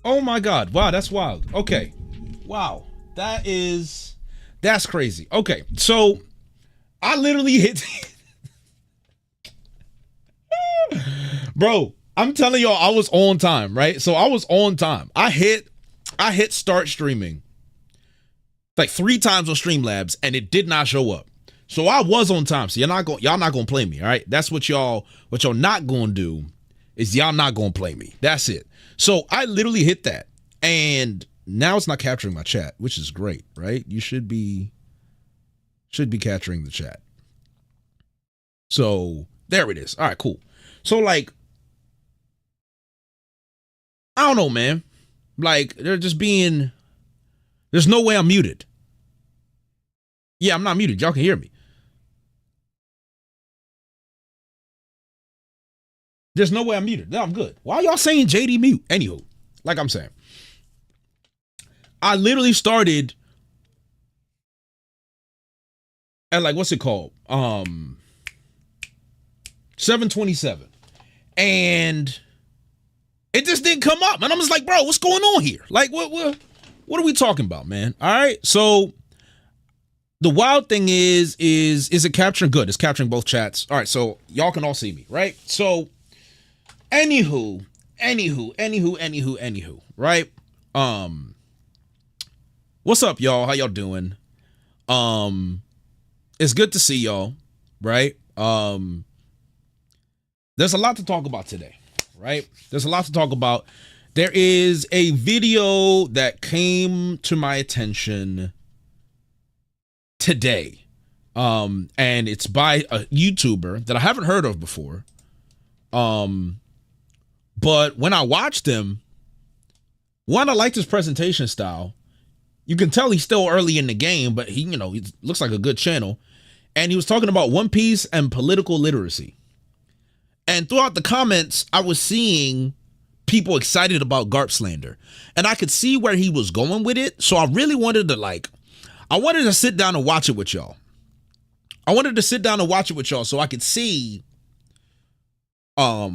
Oh my God. Wow, that's wild. Okay. Wow. That's crazy. Okay. So I literally hit bro, I'm telling y'all I was on time, right? So I was on time. I hit start streaming like 3 times on Streamlabs and it did not show up. So I was on time. So y'all not gonna play me, all right? That's what y'all not gonna do is y'all not gonna play me. That's it. So I literally hit that. And now it's not capturing my chat, which is great, right? You should be capturing the chat. So there it is. All right, cool. So like, I don't know, man. Like there's no way I'm muted. Yeah, I'm not muted. Y'all can hear me. There's no way I'm muted. No, I'm good. Why are y'all saying JD mute? Anywho, like I'm saying, I literally started at like, what's it called? 7:27. And it just didn't come up. And I'm just like, bro, what's going on here? Like, what are we talking about, man? All right. So the wild thing is it capturing? Good. It's capturing both chats. All right. So y'all can all see me, right? So anywho, right? What's up, y'all? How y'all doing? It's good to see y'all, right? There's a lot to talk about today, right? There's a lot to talk about. There is a video that came to my attention today. And it's by a YouTuber that I haven't heard of before. But when I watched him, one, I liked his presentation style. You can tell he's still early in the game, but he looks like a good channel. And he was talking about One Piece and political literacy. And throughout the comments, I was seeing people excited about GARP slander. And I could see where he was going with it. So I really wanted to sit down and watch it with y'all. So I could see, so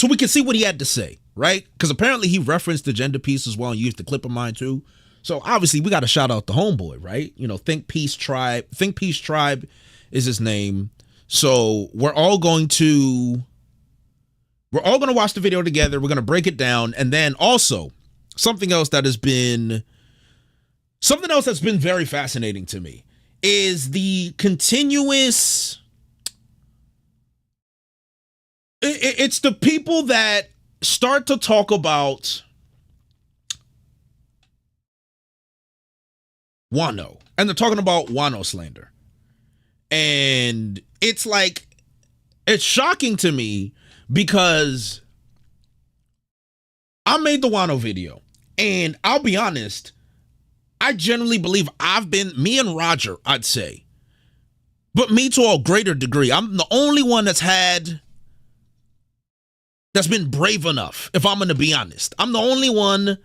we could see what he had to say, right? Because apparently he referenced the gender piece as well and used the clip of mine too. So obviously we got to shout out the homeboy, right? ThinkPiece Tribe is his name. So we're all going to watch the video together. We're going to break it down. And then also something else that's been very fascinating to me is the continuous, it's the people that start to talk about Wano, and they're talking about Wano slander. And it's like, it's shocking to me because I made the Wano video, and I'll be honest, I generally believe me and Roger, I'd say, but me to a greater degree, I'm the only one that's been brave enough, if I'm going to be honest. I'm the only one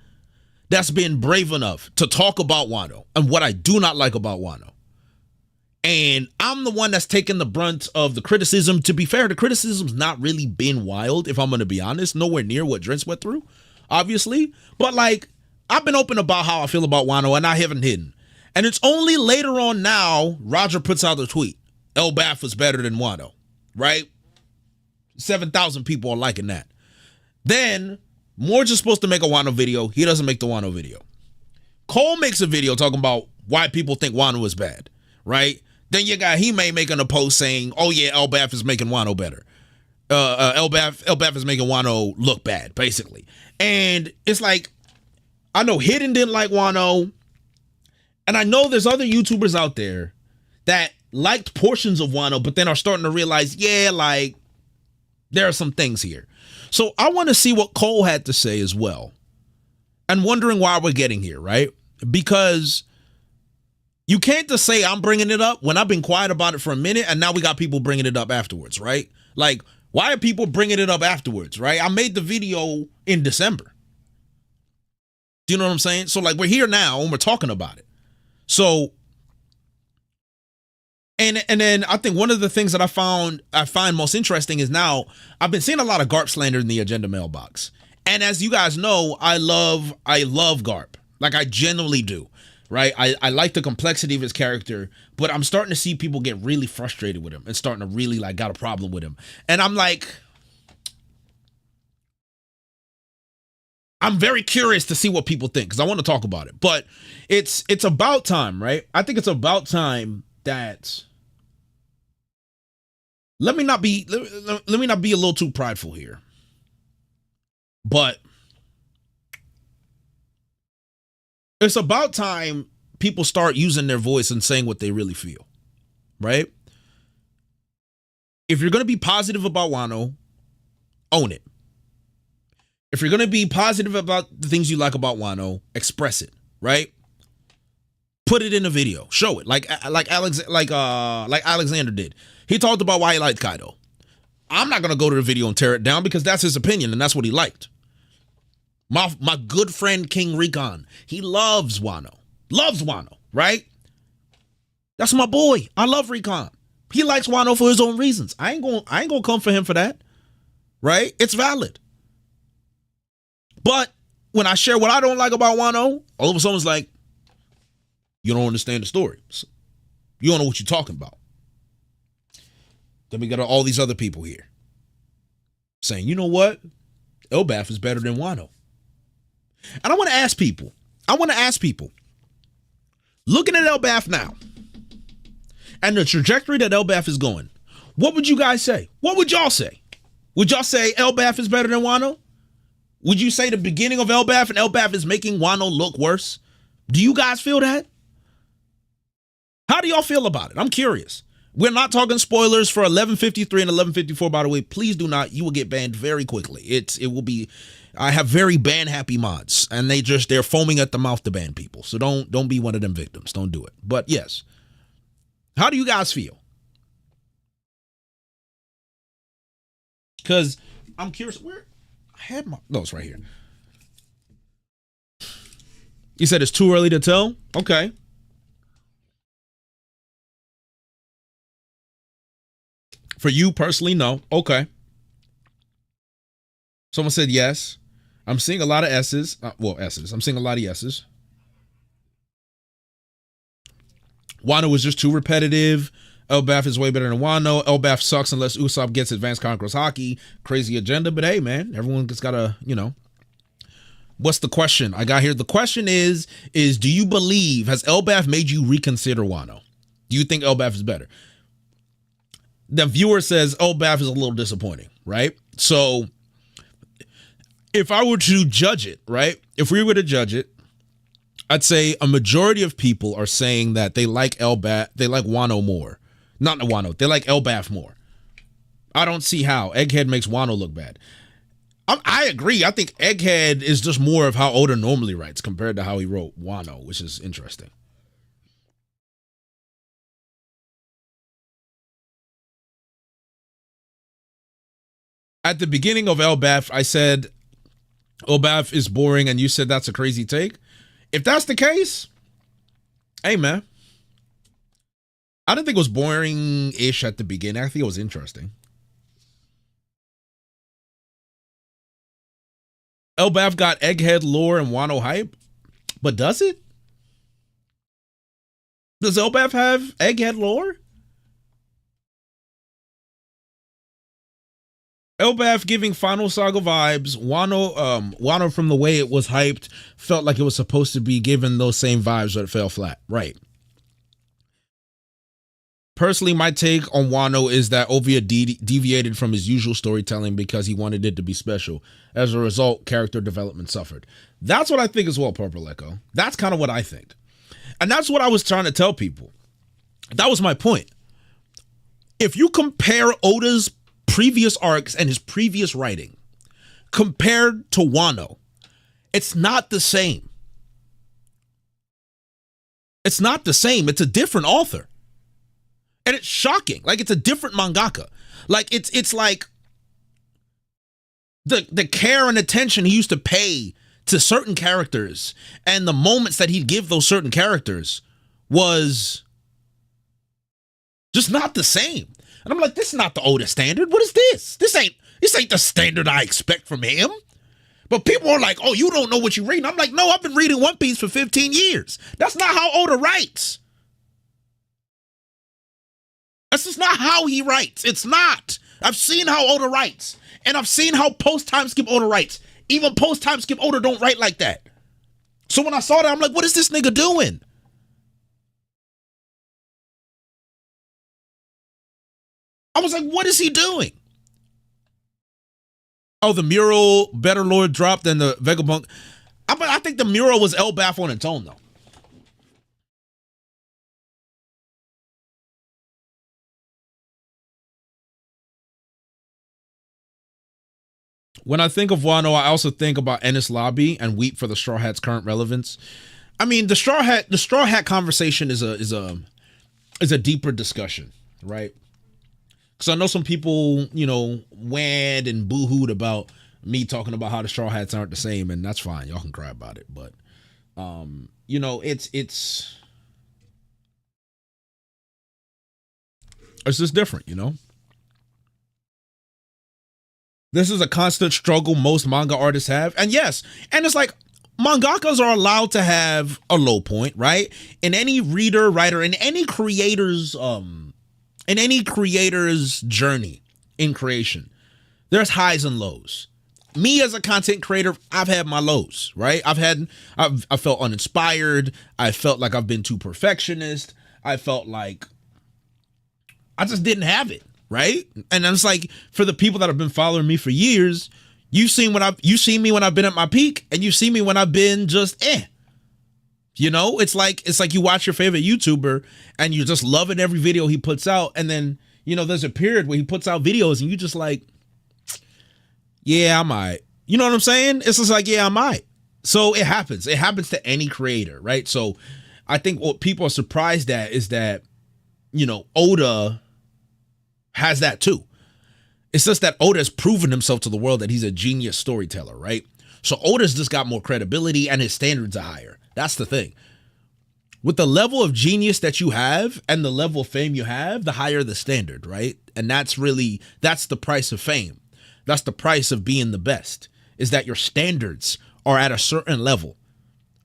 that's been brave enough to talk about Wano and what I do not like about Wano. And I'm the one that's taken the brunt of the criticism. To be fair, the criticism's not really been wild, if I'm going to be honest. Nowhere near what Drench went through, obviously. But like, I've been open about how I feel about Wano, and I haven't hidden. And it's only later on now, Roger puts out the tweet, Elbaf was better than Wano, right? 7,000 people are liking that. Then Morge is supposed to make a Wano video. He doesn't make the Wano video. Cole makes a video talking about why people think Wano is bad, right? Then you got Hime making a post saying, oh yeah, Elbaf is making Wano better. Elbaf is making Wano look bad, basically. And it's like, I know Hidden didn't like Wano, and I know there's other YouTubers out there that liked portions of Wano, but then are starting to realize, yeah, like, there are some things here. So I want to see what Cole had to say as well. And wondering why we're getting here, right? Because you can't just say I'm bringing it up when I've been quiet about it for a minute, and now we got people bringing it up afterwards, right? Like, why are people bringing it up afterwards, right? I made the video in December. Do you know what I'm saying? So like, we're here now and we're talking about it. So, and then I think one of the things that I find most interesting is now I've been seeing a lot of GARP slander in the agenda mailbox. And as you guys know, I love GARP. Like, I genuinely do. Right? I like the complexity of his character, but I'm starting to see people get really frustrated with him and starting to really like got a problem with him. And I'm like, I'm very curious to see what people think because I want to talk about it. But it's about time, right? I think it's about time that let me not be a little too prideful here. But it's about time people start using their voice and saying what they really feel, right? If you're going to be positive about Wano, own it. If you're going to be positive about the things you like about Wano, express it, right? Put it in a video, show it, like Alexander did. He talked about why he liked Kaido. I'm not going to go to the video and tear it down because that's his opinion and that's what he liked. My good friend King Recon, he loves Wano, right? That's my boy. I love Recon. He likes Wano for his own reasons. I ain't gonna come for him for that, right? It's valid. But when I share what I don't like about Wano, all of a sudden it's like, you don't understand the story. You don't know what you're talking about. Then we got all these other people here saying, you know what? Elbaf is better than Wano. And I want to ask people, looking at Elbaf now and the trajectory that Elbaf is going, what would you guys say? What would y'all say? Would y'all say Elbaf is better than Wano? Would you say the beginning of Elbaf and Elbaf is making Wano look worse? Do you guys feel that? How do y'all feel about it? I'm curious. We're not talking spoilers for 1153 and 1154, by the way. Please do not. You will get banned very quickly. It will be... I have very ban happy mods and they're foaming at the mouth to ban people. So don't be one of them victims. Don't do it. But yes. How do you guys feel? Because I'm curious where I had my notes right here. You said it's too early to tell? Okay. For you personally, no. Okay. Someone said yes. I'm seeing a lot of S's. S's. I'm seeing a lot of yeses. Wano was just too repetitive. Elbaf is way better than Wano. Elbaf sucks unless Usopp gets advanced Conquerors Hockey. Crazy agenda, but hey, man, everyone just gotta, What's the question? I got here. The question is do you believe, has Elbaf made you reconsider Wano? Do you think Elbaf is better? The viewer says Elbaf is a little disappointing, right? So if I were to judge it, right? If we were to judge it, I'd say a majority of people are saying that they like Elbaf, they like Wano more. Not Wano, they like Elbaf more. I don't see how. Egghead makes Wano look bad. I agree. I think Egghead is just more of how Oda normally writes compared to how he wrote Wano, which is interesting. At the beginning of Elbaf, I said Elbaf is boring, and you said that's a crazy take. If that's the case, hey, man. I didn't think it was boring-ish at the beginning. I think it was interesting. Elbaf got Egghead lore and Wano hype, but does it? Does Elbaf have Egghead lore? Elbaf giving Final Saga vibes. Wano from the way it was hyped felt like it was supposed to be given those same vibes, but it fell flat. Right. Personally, my take on Wano is that Ovia deviated from his usual storytelling because he wanted it to be special. As a result, character development suffered. That's what I think as well, Purple Echo. That's kind of what I think. And that's what I was trying to tell people. That was my point. If you compare Oda's previous arcs and his previous writing compared to Wano, it's not the same. It's not the same. It's a different author. And it's shocking. Like, it's a different mangaka. Like, it's like the care and attention he used to pay to certain characters and the moments that he'd give those certain characters was just not the same. And I'm like, this is not the Oda standard. What is this? This ain't the standard I expect from him. But people are like, oh, you don't know what you're reading. I'm like, no, I've been reading One Piece for 15 years. That's not how Oda writes. That's just not how he writes. It's not. I've seen how Oda writes. And I've seen how post-time skip Oda writes. Even post-time skip Oda don't write like that. So when I saw that, I'm like, what is this nigga doing? I was like, what is he doing? Oh, the mural Better Lord dropped than the Vegabunk. I think the mural was Elbaf on its own, though. When I think of Wano, I also think about Ennis Lobby and weep for the Straw Hat's current relevance. I mean, the Straw Hat conversation is a deeper discussion, right? Because I know some people, you know, wanned and boo-hooed about me talking about how the Straw Hats aren't the same, and that's fine. Y'all can cry about it, but you know, it's just different, you know. This is a constant struggle most manga artists have. And yes, and it's like mangakas are allowed to have a low point, right? In any reader, writer, in any creator's journey in creation, there's highs and lows. Me as a content creator, I've had my lows, right? I felt uninspired. I felt like I've been too perfectionist. I felt like I just didn't have it. Right? And it's like, for the people that have been following me for years, you've seen me when I've been at my peak, and you've seen me when I've been just You know, it's like you watch your favorite YouTuber and you're just loving every video he puts out, and then, you know, there's a period where he puts out videos and you just like, yeah, I might. You know what I'm saying? It's just like, yeah, I might. So it happens. It happens to any creator, right? So I think what people are surprised at is that, you know, Oda has that too. It's just that Oda has proven himself to the world that he's a genius storyteller, right? So Oda's just got more credibility and his standards are higher. That's the thing. With the level of genius that you have and the level of fame you have, the higher the standard, right? And that's the price of fame. That's the price of being the best, is that your standards are at a certain level.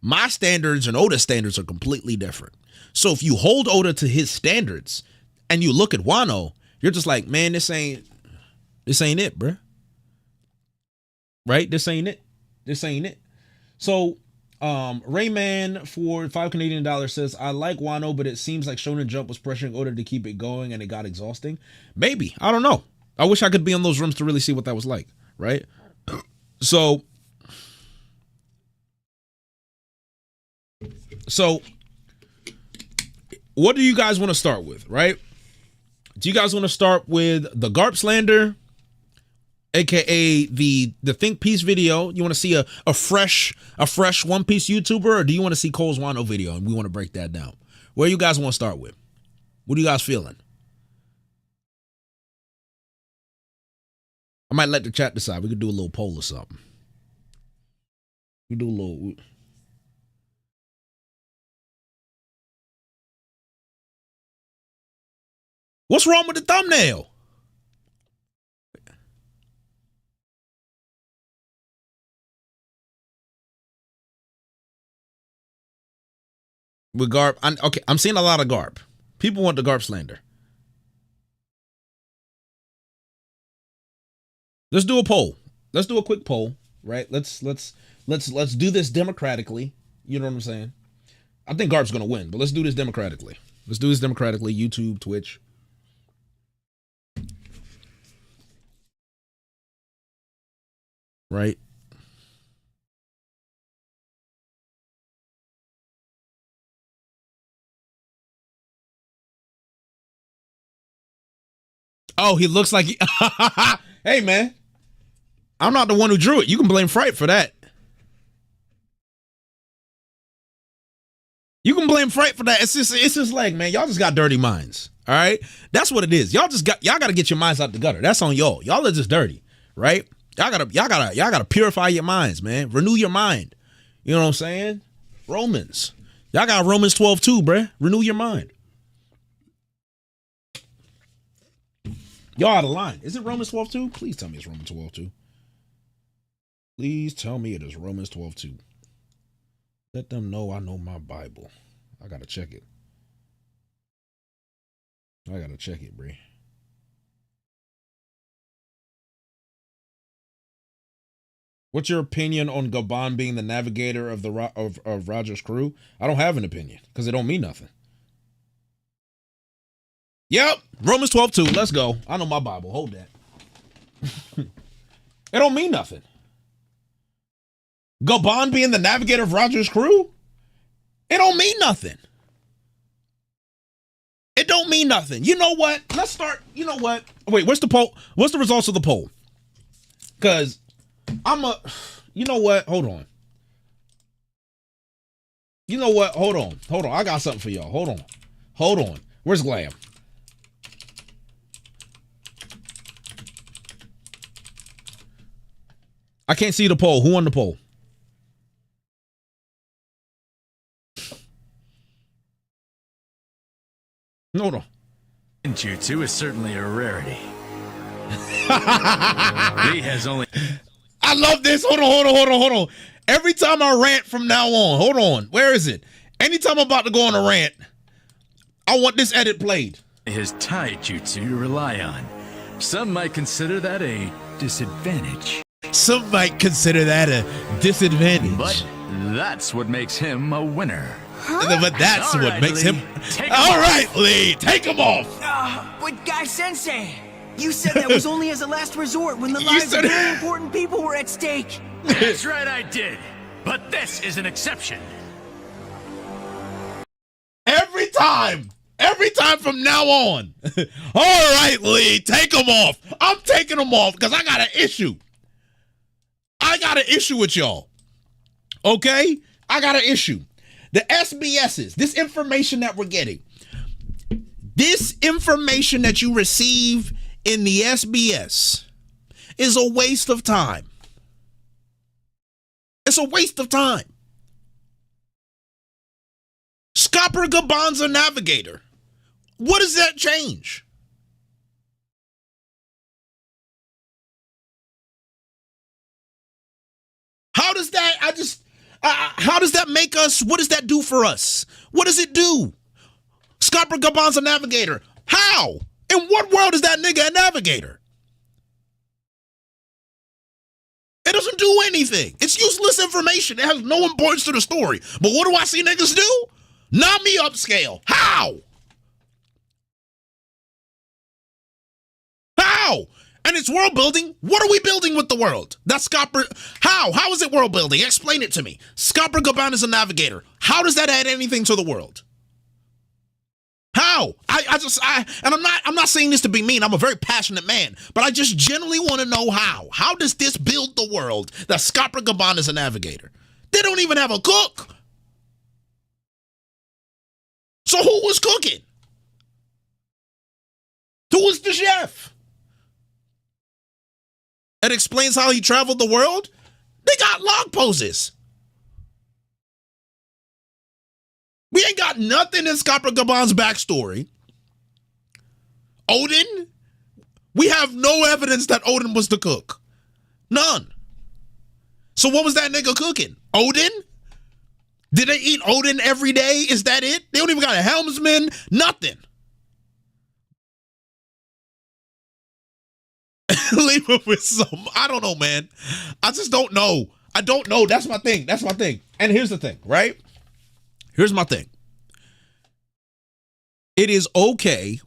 My standards and Oda's standards are completely different. So if you hold Oda to his standards and you look at Wano, you're just like, man, this ain't it, bruh. Right? This ain't it. So, Rayman for $5 Canadian says, I like Wano, but it seems like Shonen Jump was pressuring Oda to keep it going and it got exhausting. Maybe. I don't know. I wish I could be in those rooms to really see what that was like, right? So, what do you guys want to start with, right? Do you guys want to start with the GARP slander, aka the ThinkPiece video? You want to see a fresh One Piece YouTuber, or do you want to see Cole's Wano video and we want to break that down? Where you guys want to start with? What are you guys feeling? I might let the chat decide. We could do a little poll or something. We do a little. What's wrong with the thumbnail? With GARP, I'm seeing a lot of GARP. People want the GARP slander. Let's do a poll. Let's do a quick poll, right? Let's do this democratically. You know what I'm saying? I think GARP's gonna win, but let's do this democratically. YouTube, Twitch. Right? Oh, he looks like Hey, man. I'm not the one who drew it. You can blame Fright for that. You can blame Fright for that. It's just like, man, y'all just got dirty minds. All right? That's what it is. Y'all gotta get your minds out the gutter. That's on y'all. Y'all are just dirty, right? Y'all gotta purify your minds, man. Renew your mind. You know what I'm saying? Romans. Y'all got Romans 12 too, bruh. Renew your mind. Y'all out of line. Is it Romans 12 too? Please tell me it's Romans 12 too. Please tell me it is Romans 12:2. Let them know I know my Bible. I gotta check it. Brie. What's your opinion on Gabon being the navigator of of Roger's crew? I don't have an opinion because it don't mean nothing. Yep, Romans 12:2. Let's go. I know my Bible. Hold that. It don't mean nothing. Gabon being the navigator of Roger's crew? It don't mean nothing. It don't mean nothing. You know what? Let's start. You know what? Wait, what's the poll? What's the results of the poll? Because you know what? Hold on. You know what? Hold on. I got something for y'all. Hold on. Where's Glam? I can't see the poll. Who won the poll? Hold on. Jutsu is certainly a rarity. He has only. I love this. Hold on. Every time I rant from now on, hold on. Where is it? Anytime I'm about to go on a rant, I want this edit played. His Tai Jutsu to rely on. Some might consider that a disadvantage. But that's what makes him a winner. But that's what makes him. All right, Lee, take him off. But Guy Sensei, you said that was only as a last resort when the lives of very important people were at stake. That's right, I did. But this is an exception. Every time from now on. All right, Lee, take him off. I'm taking him off because I got an issue. With y'all. Okay? I got an issue. The SBSs, this information that we're getting, this information that you receive in the SBS is a waste of time. It's a waste of time. Scopper Gabon's a navigator. What does that change? How does that, how does that make us, what does that do for us? What does it do? Scopper Gabon's a navigator. How? In what world is that nigga a navigator? It doesn't do anything. It's useless information. It has no importance to the story. But what do I see niggas do? Knock me upscale. How? How? And it's world building. What are we building with the world? That's Scopper. How? How is it world building? Explain it to me. Scopper Gabon is a navigator. How does that add anything to the world? How? And I'm not saying this to be mean. I'm a very passionate man, but I just generally want to know how. How does this build the world that Scopper Gabon is a navigator? They don't even have a cook. So who was cooking? Who was the chef? It explains how he traveled the world. They got log poses. We ain't got nothing in Scopper Gabon's backstory. Odin? We have no evidence that Odin was the cook. None. So what was that nigga cooking? Odin? Did they eat Odin every day? Is that it? They don't even got a helmsman. Nothing. Leave it with some. I don't know, man. I just don't know. I don't know. That's my thing. And here's the thing, right? Here's my thing. It is okay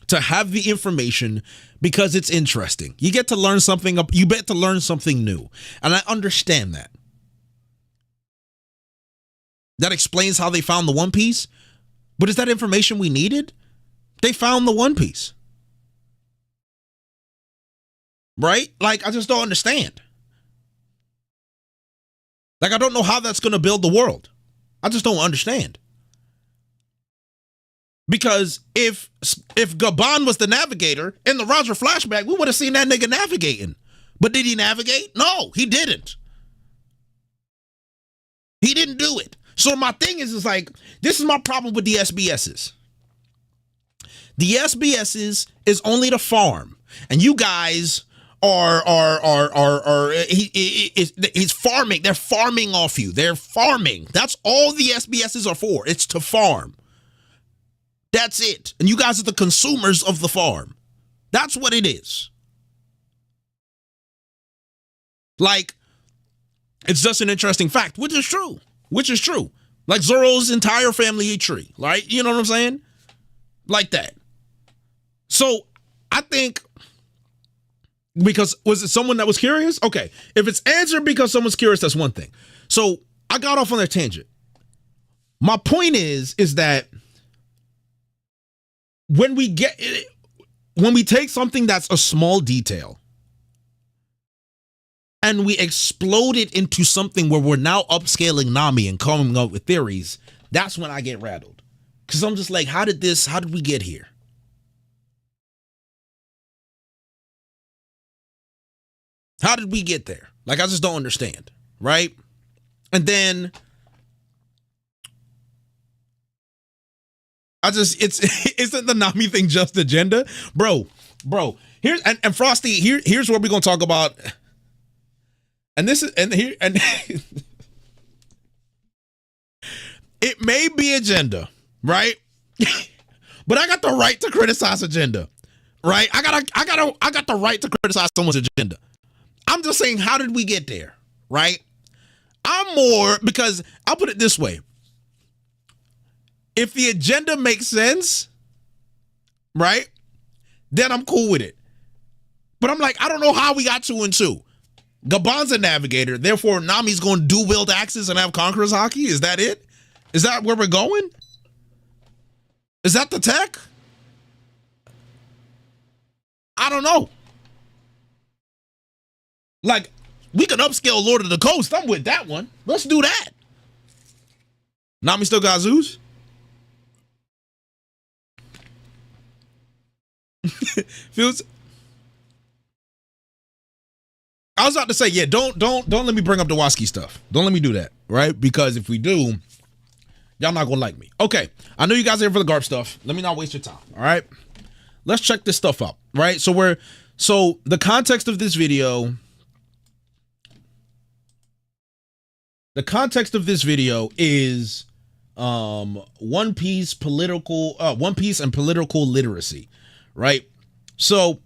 to have the information because it's interesting. You get to learn something. You get to learn something new. And I understand that. That explains how they found the One Piece. But is that information we needed? They found the One Piece. Right? Like, I just don't understand. Like, I don't know how that's going to build the world. I just don't understand. Because if Gabon was the navigator in the Roger flashback, we would have seen that nigga navigating. But did he navigate? No, he didn't. He didn't do it. So my thing is like, this is my problem with the SBSs. The SBSs is only the farm. And you guys he's farming. They're farming off you. They're farming. That's all the SBSs are for. It's to farm. That's it. And you guys are the consumers of the farm. That's what it is. Like, it's just an interesting fact, which is true. Which is true. Like Zoro's entire family ate tree, right? You know what I'm saying? Like that. So I think, because was it someone that was curious? Okay, if it's answered because someone's curious, that's one thing. So I got off on that tangent. My point is that when we take something that's a small detail and we explode it into something where we're now upscaling Nami and coming up with theories, that's when I get rattled. Because I'm just like, how did we get here? How did we get there? Like, I just don't understand, right? And then isn't the Nami thing just agenda? Bro, here's and Frosty, here's what we're gonna talk about. And this is it may be agenda, right? But I got the right to criticize agenda, right? I got the right to criticize someone's agenda. I'm just saying, how did we get there, right? I'm more, because I'll put it this way. If the agenda makes sense, right, then I'm cool with it. But I'm like, I don't know how we got 2 and 2. Gabon's a navigator, therefore Nami's going to dual-wield axes and have Conqueror's Haki? Is that it? Is that where we're going? Is that the tech? I don't know. Like, we can upscale Lord of the Coast. I'm with that one. Let's do that. Nami still got Zeus? Feels. I was about to say, yeah, don't let me bring up the Waski stuff. Don't let me do that, right? Because if we do, y'all not gonna like me. Okay, I know you guys are here for the GARP stuff. Let me not waste your time, all right? Let's check this stuff up, right? So the context of this video. The context of this video is One Piece and political literacy, right? So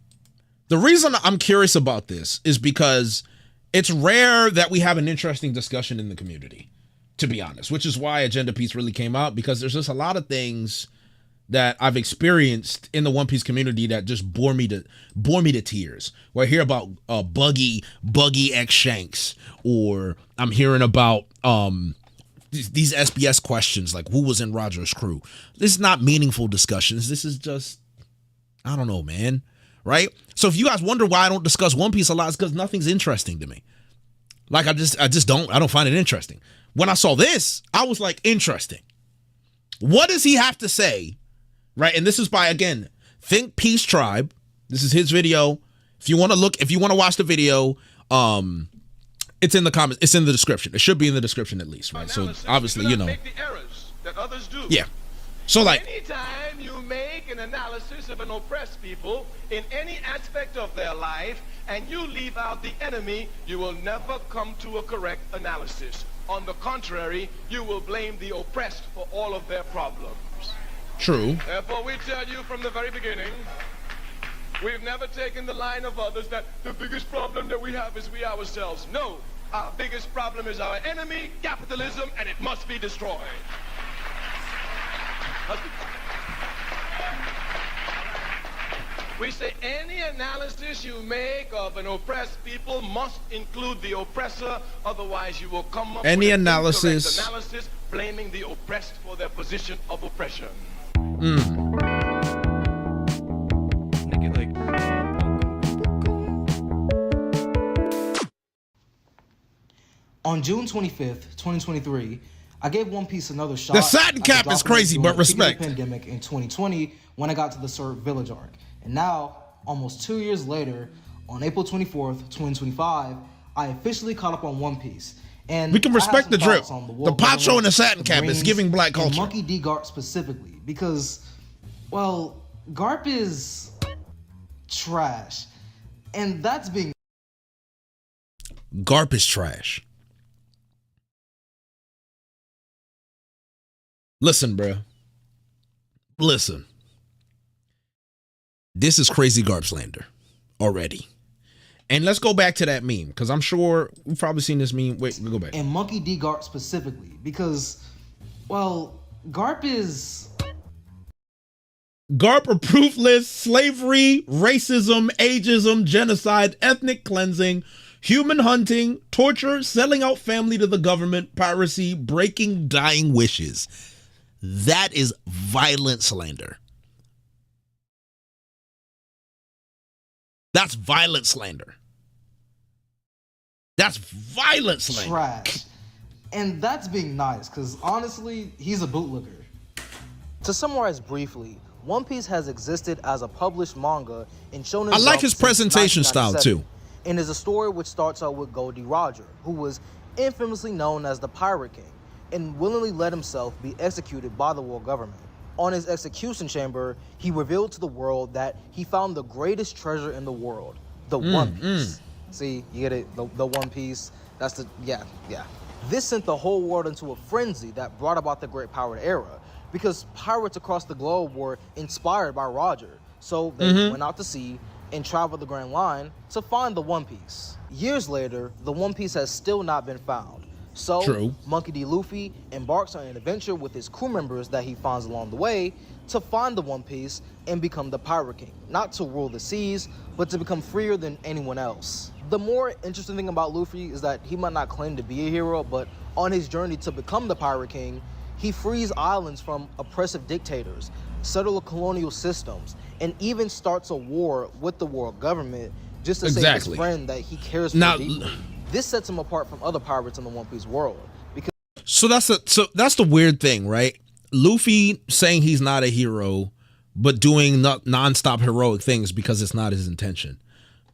the reason I'm curious about this is because it's rare that we have an interesting discussion in the community, to be honest, which is why Agenda Piece really came out, because there's just a lot of things that I've experienced in the One Piece community that just bore me to tears. Where I hear about Buggy X Shanks, or I'm hearing about these SBS questions like who was in Roger's crew. This is not meaningful discussions. This is just, I don't know, man. Right? So if you guys wonder why I don't discuss One Piece a lot, it's because nothing's interesting to me. Like I don't find it interesting. When I saw this, I was like, interesting. What does he have to say? Right? And this is by, again, ThinkPiece Tribe. This is his video. If you want to watch the video, it's in the comments. It's in the description. It should be in the description at least, right? So obviously, you know. Make the errors that others do. Yeah. So like, anytime you make an analysis of an oppressed people in any aspect of their life and you leave out the enemy, you will never come to a correct analysis. On the contrary, you will blame the oppressed for all of their problems. True. Therefore, we tell you from the very beginning, we've never taken the line of others that the biggest problem that we have is we ourselves. No, our biggest problem is our enemy, capitalism, and it must be destroyed. We say any analysis you make of an oppressed people must include the oppressor, otherwise you will come up any with analysis blaming the oppressed for their position of oppression. On June 25th, 2023, I gave One Piece another shot. The satin cap is crazy, but respect. The pandemic in 2020 when I got to the Sir Village arc. And now, almost 2 years later, on April 24th, 2025, I officially caught up on One Piece. And we can respect the drip. The poncho and the satin cap is Marines, giving black culture. and Monkey D. Garp specifically, because, well, Garp is trash. And that's being GARP is trash. Listen, bro. Listen. This is crazy GARP slander already. And let's go back to that meme, because I'm sure we've probably seen this meme. Wait, we'll go back. and Monkey D. GARP specifically, because, well, GARP is GARP approved list: slavery, racism, ageism, genocide, ethnic cleansing, human hunting, torture, selling out family to the government, piracy, breaking dying wishes. That is violent slander. That's violent slander. That's violent slander. trash. And that's being nice, because honestly, he's a bootlicker. To summarize briefly, One Piece has existed as a published manga in Shonen I like Jump his since presentation style 1997, too. and is a story which starts out with Goldie Roger, who was infamously known as the Pirate King, and willingly let himself be executed by the world government. On his execution chamber, he revealed to the world that he found the greatest treasure in the world, the One Piece. See, you get it? The One Piece. That's the, yeah. This sent the whole world into a frenzy that brought about the Great Pirate Era, because pirates across the globe were inspired by Roger. So they went out to sea and traveled the Grand Line to find the One Piece. Years later, the One Piece has still not been found. So True. Monkey D. Luffy embarks on an adventure with his crew members that he finds along the way to find the One Piece and become the Pirate King. Not to rule the seas, but to become freer than anyone else. The more interesting thing about Luffy is that he might not claim to be a hero, but on his journey to become the Pirate King, he frees islands from oppressive dictators, settles colonial systems, and even starts a war with the world government just to save his friend that he cares for deeply. This sets him apart from other pirates in the One Piece world. Because So that's the weird thing, right? Luffy saying he's not a hero, but doing non-stop heroic things because it's not his intention.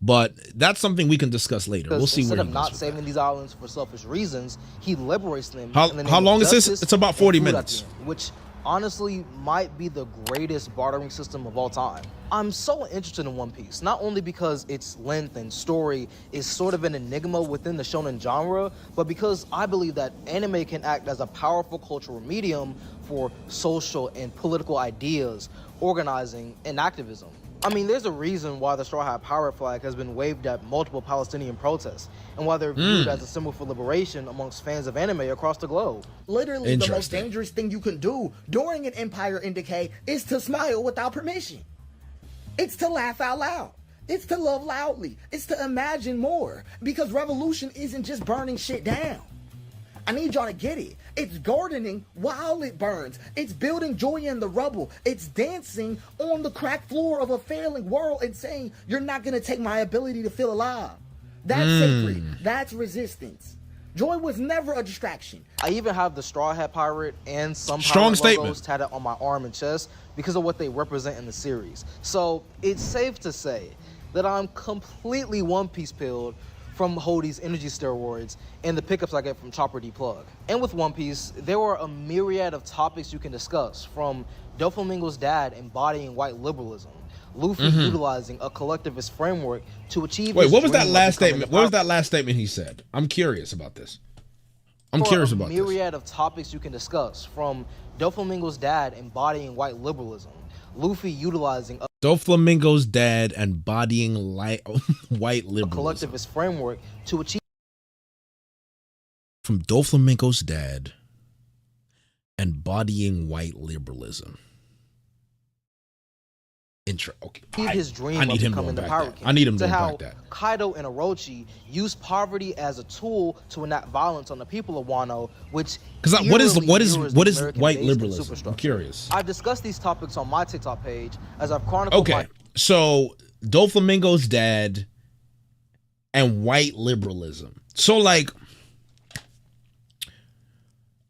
But that's something we can discuss later. We'll see instead where of not saving these islands for selfish reasons, he liberates them. How long is this? It's about 40 minutes. Which honestly might be the greatest bartering system of all time. I'm so interested in One Piece, not only because its length and story is sort of an enigma within the shonen genre, but because I believe that anime can act as a powerful cultural medium for social and political ideas, organizing, and activism. I mean, there's a reason why the Straw Hat Pirate flag has been waved at multiple Palestinian protests, and why they're viewed as a symbol for liberation amongst fans of anime across the globe. Literally, the most dangerous thing you can do during an empire in decay is to smile without permission. It's to laugh out loud. It's to love loudly. It's to imagine more. Because revolution isn't just burning shit down. I need y'all to get it. It's gardening while it burns. It's building joy in the rubble. It's dancing on the cracked floor of a failing world and saying, you're not going to take my ability to feel alive. That's sacred. That's resistance. Joy was never a distraction. I even have the Straw Hat Pirate and some Strong pirate statement. logos tatted on my arm and chest because of what they represent in the series. So it's safe to say that I'm completely One Piece pilled from Hody's energy steroids and the pickups I get from Chopper D Plug. And with One Piece, there are a myriad of topics you can discuss, from Doflamingo's dad embodying white liberalism, Luffy utilizing a collectivist framework to achieve. Wait, what was that last statement? What was that last statement he said? I'm curious about this. I'm curious about this. A myriad of topics you can discuss, from Doflamingo's dad embodying white liberalism, Luffy utilizing a Doflamingo's dad embodying white liberalism. collectivist framework to achieve. From Doflamingo's dad embodying white liberalism. Okay. His dream I need of him to becoming the unpack Pirate that. King. I need him to to how unpack that. Kaido and Orochi use poverty as a tool to enact violence on the people of Wano, which Because what is American white based liberalism? I'm superstructure. curious. I've discussed these topics on my TikTok page as I've chronicled. Okay, so Doflamingo's dad and white liberalism. So like,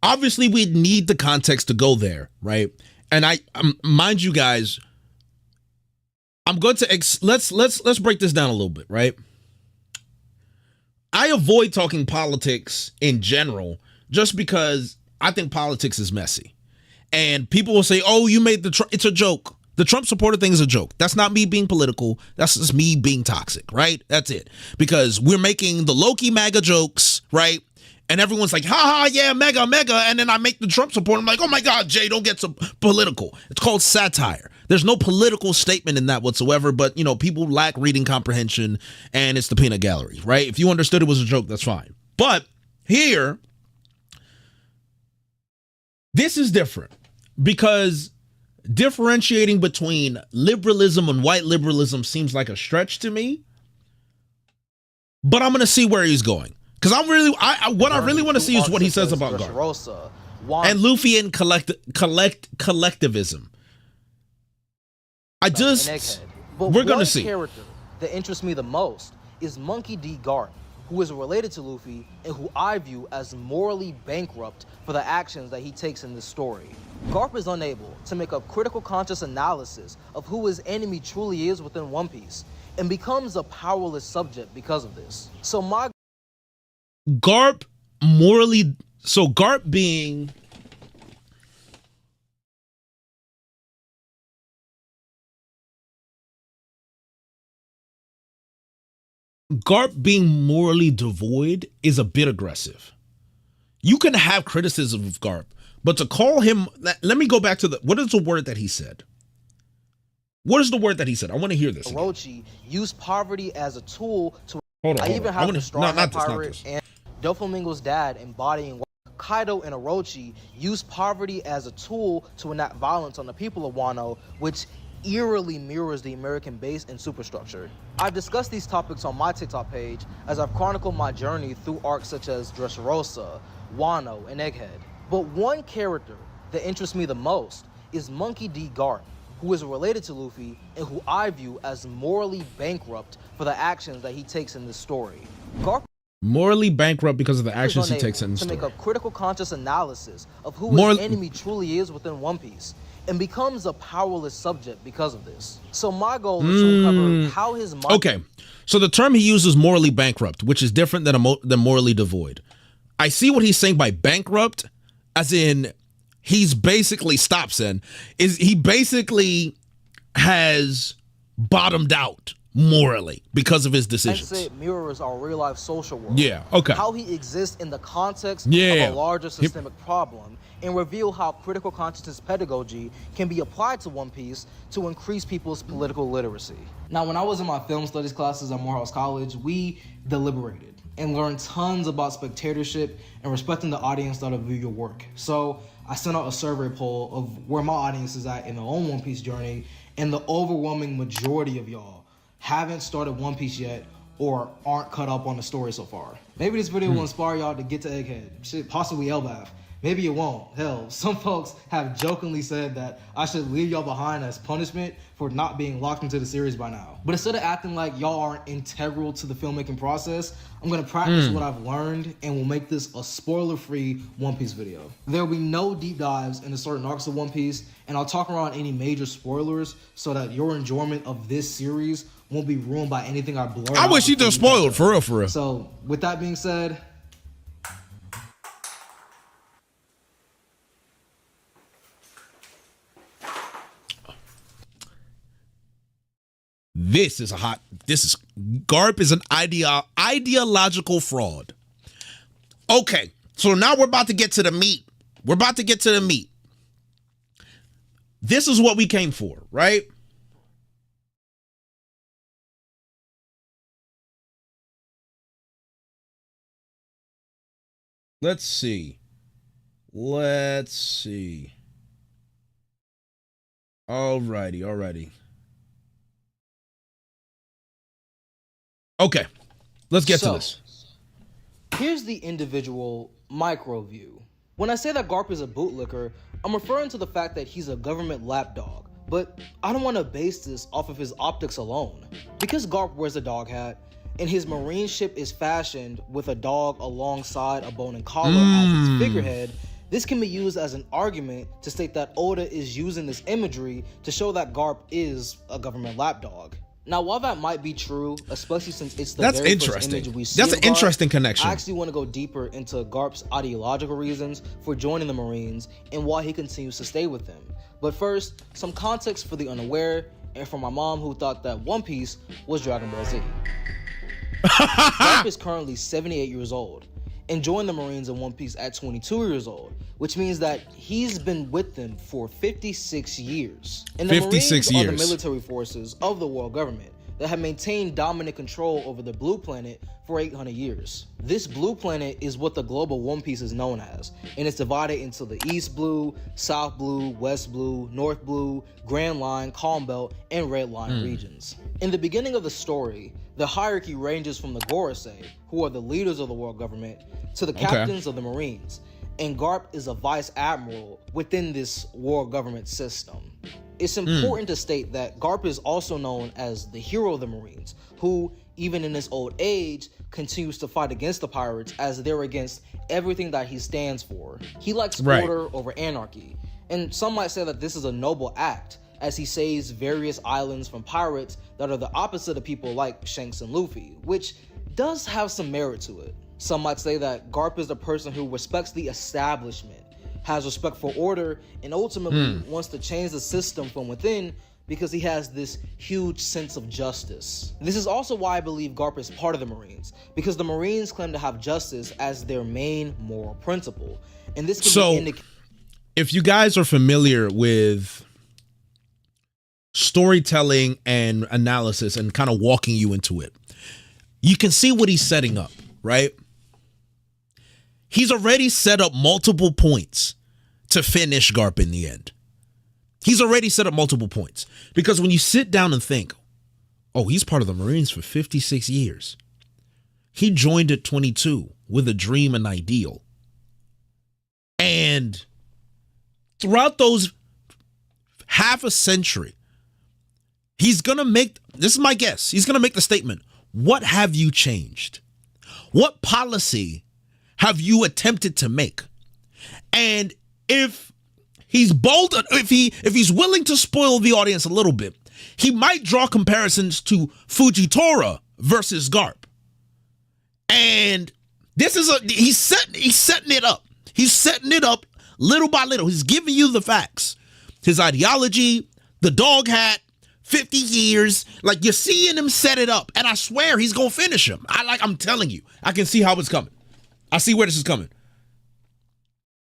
obviously we need the context to go there, right? And I mind you guys, I'm going to let's break this down a little bit, right? I avoid talking politics in general just because I think politics is messy. And people will say, "Oh, you made it's a joke." The Trump supporter thing is a joke. That's not me being political. That's just me being toxic, right? That's it. Because we're making the Loki MAGA jokes, right? And everyone's like, ha ha, yeah, mega, mega. And then I make the Trump supporter. I'm like, oh my God, Jay, don't get so political. It's called satire. There's no political statement in that whatsoever. But, you know, people lack reading comprehension and it's the peanut gallery, right? If you understood it was a joke, that's fine. But here, this is different because differentiating between liberalism and white liberalism seems like a stretch to me, but I'm going to see where he's going. Because I really want to see is what he says about GARP and Luffy and collectivism. We're going to see. The character that interests me the most is Monkey D. Garp, who is related to Luffy and who I view as morally bankrupt for the actions that he takes in this story. Garp is unable to make a critical conscious analysis of who his enemy truly is within One Piece and becomes a powerless subject because of this. So Garp being morally devoid is a bit aggressive. You can have criticism of Garp, but to call him, let me go back to what is the word that he said? What is the word that he said? I want to hear this. Orochi used poverty as a tool to. Hold on. Even have the Straw Hat not Pirate this. and Doflamingo's dad embodying Kaido and Orochi used poverty as a tool to enact violence on the people of Wano, which eerily mirrors the American base and superstructure. I've discussed these topics on my TikTok page as I've chronicled my journey through arcs such as Dressrosa, Wano, and Egghead. But one character that interests me the most is Monkey D. Garp, who is related to Luffy and who I view as morally bankrupt for the actions that he takes in this story. Garp morally bankrupt because of the actions he takes in the story. To make a critical conscious analysis of who his enemy truly is within One Piece and becomes a powerless subject because of this. So my goal is to uncover how his mind... Okay, so the term he uses morally bankrupt, which is different than morally devoid. I see what he's saying by bankrupt, as in he's basically he basically has bottomed out morally because of his decisions. I'd say it mirrors our real life social world. Yeah, okay. How he exists in the context of a larger systemic problem, and reveal how critical consciousness pedagogy can be applied to One Piece to increase people's political literacy. Now, when I was in my film studies classes at Morehouse College, we deliberated and learned tons about spectatorship and respecting the audience that'll view your work. So I sent out a survey poll of where my audience is at in their own One Piece journey, and the overwhelming majority of y'all haven't started One Piece yet or aren't caught up on the story so far. Maybe this video will inspire y'all to get to Egghead, shit, possibly Elbaf. Maybe it won't. Hell, some folks have jokingly said that I should leave y'all behind as punishment for not being locked into the series by now. But instead of acting like y'all aren't integral to the filmmaking process, I'm gonna practice what I've learned and will make this a spoiler-free One Piece video. There will be no deep dives into certain arcs of One Piece, and I'll talk around any major spoilers so that your enjoyment of this series won't be ruined by anything I blur. I wish you just spoiled, for real. So, with that being said, GARP is an ideological fraud. Okay, so now we're about to get to the meat. This is what we came for, right? Let's see. Alrighty. Okay, let's get to this. Here's the individual micro view. When I say that Garp is a bootlicker, I'm referring to the fact that he's a government lapdog. But I don't want to base this off of his optics alone. Because Garp wears a dog hat, and his marine ship is fashioned with a dog alongside a bone and collar as its figurehead, this can be used as an argument to state that Oda is using this imagery to show that Garp is a government lapdog. Now, while that might be true, especially since it's the That's very first interesting. image we see That's of an Garp, interesting connection. I actually want to go deeper into Garp's ideological reasons for joining the Marines and why he continues to stay with them. But first, some context for the unaware and for my mom who thought that One Piece was Dragon Ball Z. Garp is currently 78 years old and joined the Marines in One Piece at 22 years old, which means that he's been with them for 56 years. And the 56 Marines are years. the military forces of the world government that have maintained dominant control over the Blue Planet for 800 years. This Blue Planet is what the global One Piece is known as, and it's divided into the East Blue, South Blue, West Blue, North Blue, Grand Line, Calm Belt, and Red Line regions. In the beginning of the story, the hierarchy ranges from the Gorosei, who are the leaders of the world government, to the captains of the Marines, and Garp is a vice admiral within this world government system. It's important to state that Garp is also known as the hero of the Marines, who, even in his old age, continues to fight against the pirates as they're against everything that he stands for. He likes order over anarchy, and some might say that this is a noble act, as he saves various islands from pirates that are the opposite of people like Shanks and Luffy, which does have some merit to it. Some might say that Garp is the person who respects the establishment, has respect for order, and ultimately wants to change the system from within because he has this huge sense of justice. This is also why I believe Garp is part of the Marines, because the Marines claim to have justice as their main moral principle. And this can be if you guys are familiar with storytelling and analysis and kind of walking you into it, you can see what he's setting up, right? He's already set up multiple points to finish Garp in the end. He's already set up multiple points. Because when you sit down and think, oh, he's part of the Marines for 56 years. He joined at 22 with a dream and ideal. And throughout those half a century, he's going to make, this is my guess, he's going to make the statement, what have you changed? What policy have you attempted to make? And if he's bold, if he's willing to spoil the audience a little bit, he might draw comparisons to Fujitora versus Garp. And this is he's setting it up. He's setting it up little by little. He's giving you the facts. His ideology, the dog hat, 50 years, like you're seeing him set it up. And I swear he's going to finish him. I'm telling you, I can see how it's coming. I see where this is coming.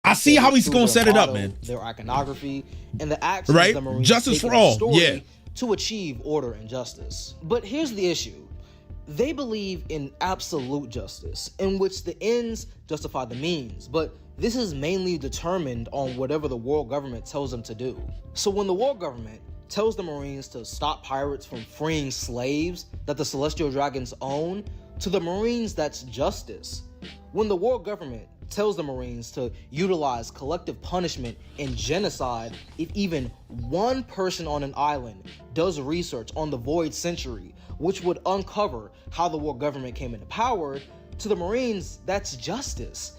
I see how he's going to set it up, man. Their iconography and the actions of the Marines justice for all. Yeah. To achieve order and justice. But here's the issue. They believe in absolute justice, in which the ends justify the means, but this is mainly determined on whatever the world government tells them to do. So when the world government tells the Marines to stop pirates from freeing slaves that the Celestial Dragons own, to the Marines that's justice. When the world government tells the Marines to utilize collective punishment and genocide if even one person on an island does research on the Void Century, which would uncover how the world government came into power, to the Marines, that's justice.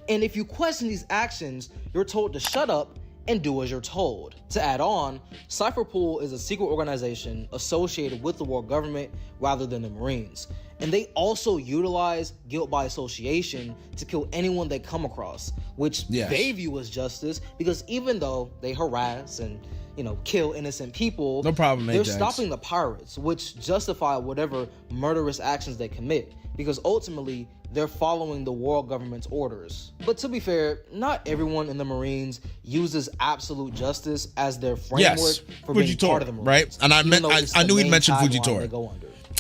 And if you question these actions, you're told to shut up and do as you're told. To add on, Cypherpool is a secret organization associated with the world government rather than the Marines. And they also utilize guilt by association to kill anyone they come across, which they view as justice, because even though they harass and, kill innocent people, no problem, they're stopping the pirates, which justify whatever murderous actions they commit, because ultimately they're following the world government's orders. But to be fair, not everyone in the Marines uses absolute justice as their framework for being part of the Marines. Right? And I knew he mentioned Fujitora.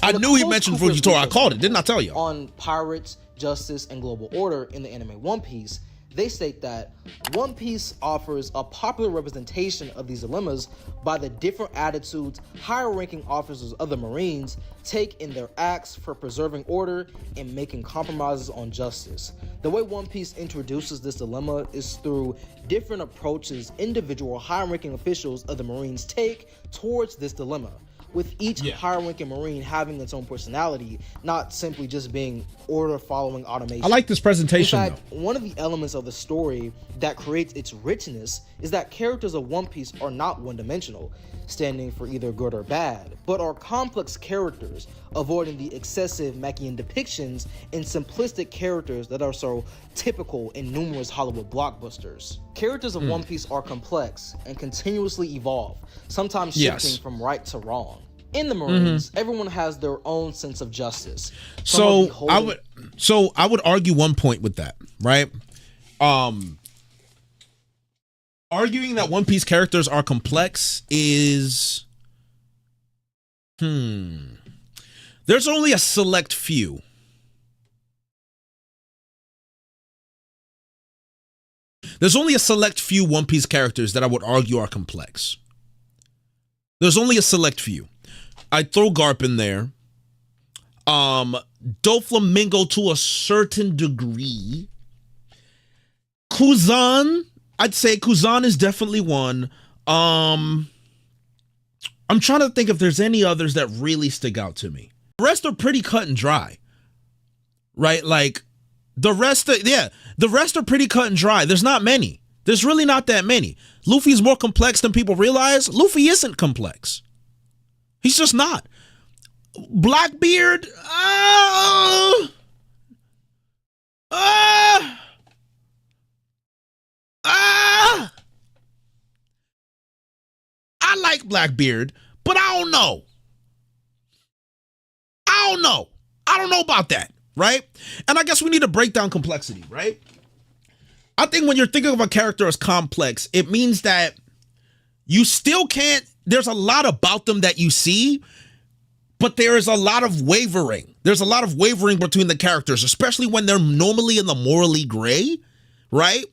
I knew he mentioned Fujitora. I called it, didn't I tell you? On pirates, justice, and global order in the anime One Piece, they state that One Piece offers a popular representation of these dilemmas by the different attitudes higher-ranking officers of the Marines take in their acts for preserving order and making compromises on justice. The way One Piece introduces this dilemma is through different approaches individual high-ranking officials of the Marines take towards this dilemma. with each higher-ranking Marine having its own personality, not simply just being order-following automation. I like this presentation, In fact, one of the elements of the story that creates its richness is that characters of One Piece are not one-dimensional, standing for either good or bad, but are complex characters, avoiding the excessive Machian depictions and simplistic characters that are so typical in numerous Hollywood blockbusters. Characters of One Piece are complex and continuously evolve, sometimes shifting from right to wrong. In the Marines, everyone has their own sense of justice. So I would argue one point with that, right? Arguing that One Piece characters are complex is there's only a select few. There's only a select few One Piece characters that I would argue are complex. There's only a select few. I'd throw Garp in there. Doflamingo to a certain degree. Kuzan, I'd say Kuzan is definitely one. I'm trying to think if there's any others that really stick out to me. The rest are pretty cut and dry, right? Like the rest are pretty cut and dry. There's not many. There's really not that many. Luffy's more complex than people realize. Luffy isn't complex. He's just not. Blackbeard, I like Blackbeard, but I don't know. I don't know about that, right? And I guess we need to break down complexity, right? I think when you're thinking of a character as complex, it means that you still can't, there's a lot about them that you see, but there is a lot of wavering. There's a lot of wavering between the characters, especially when they're normally in the morally gray, right?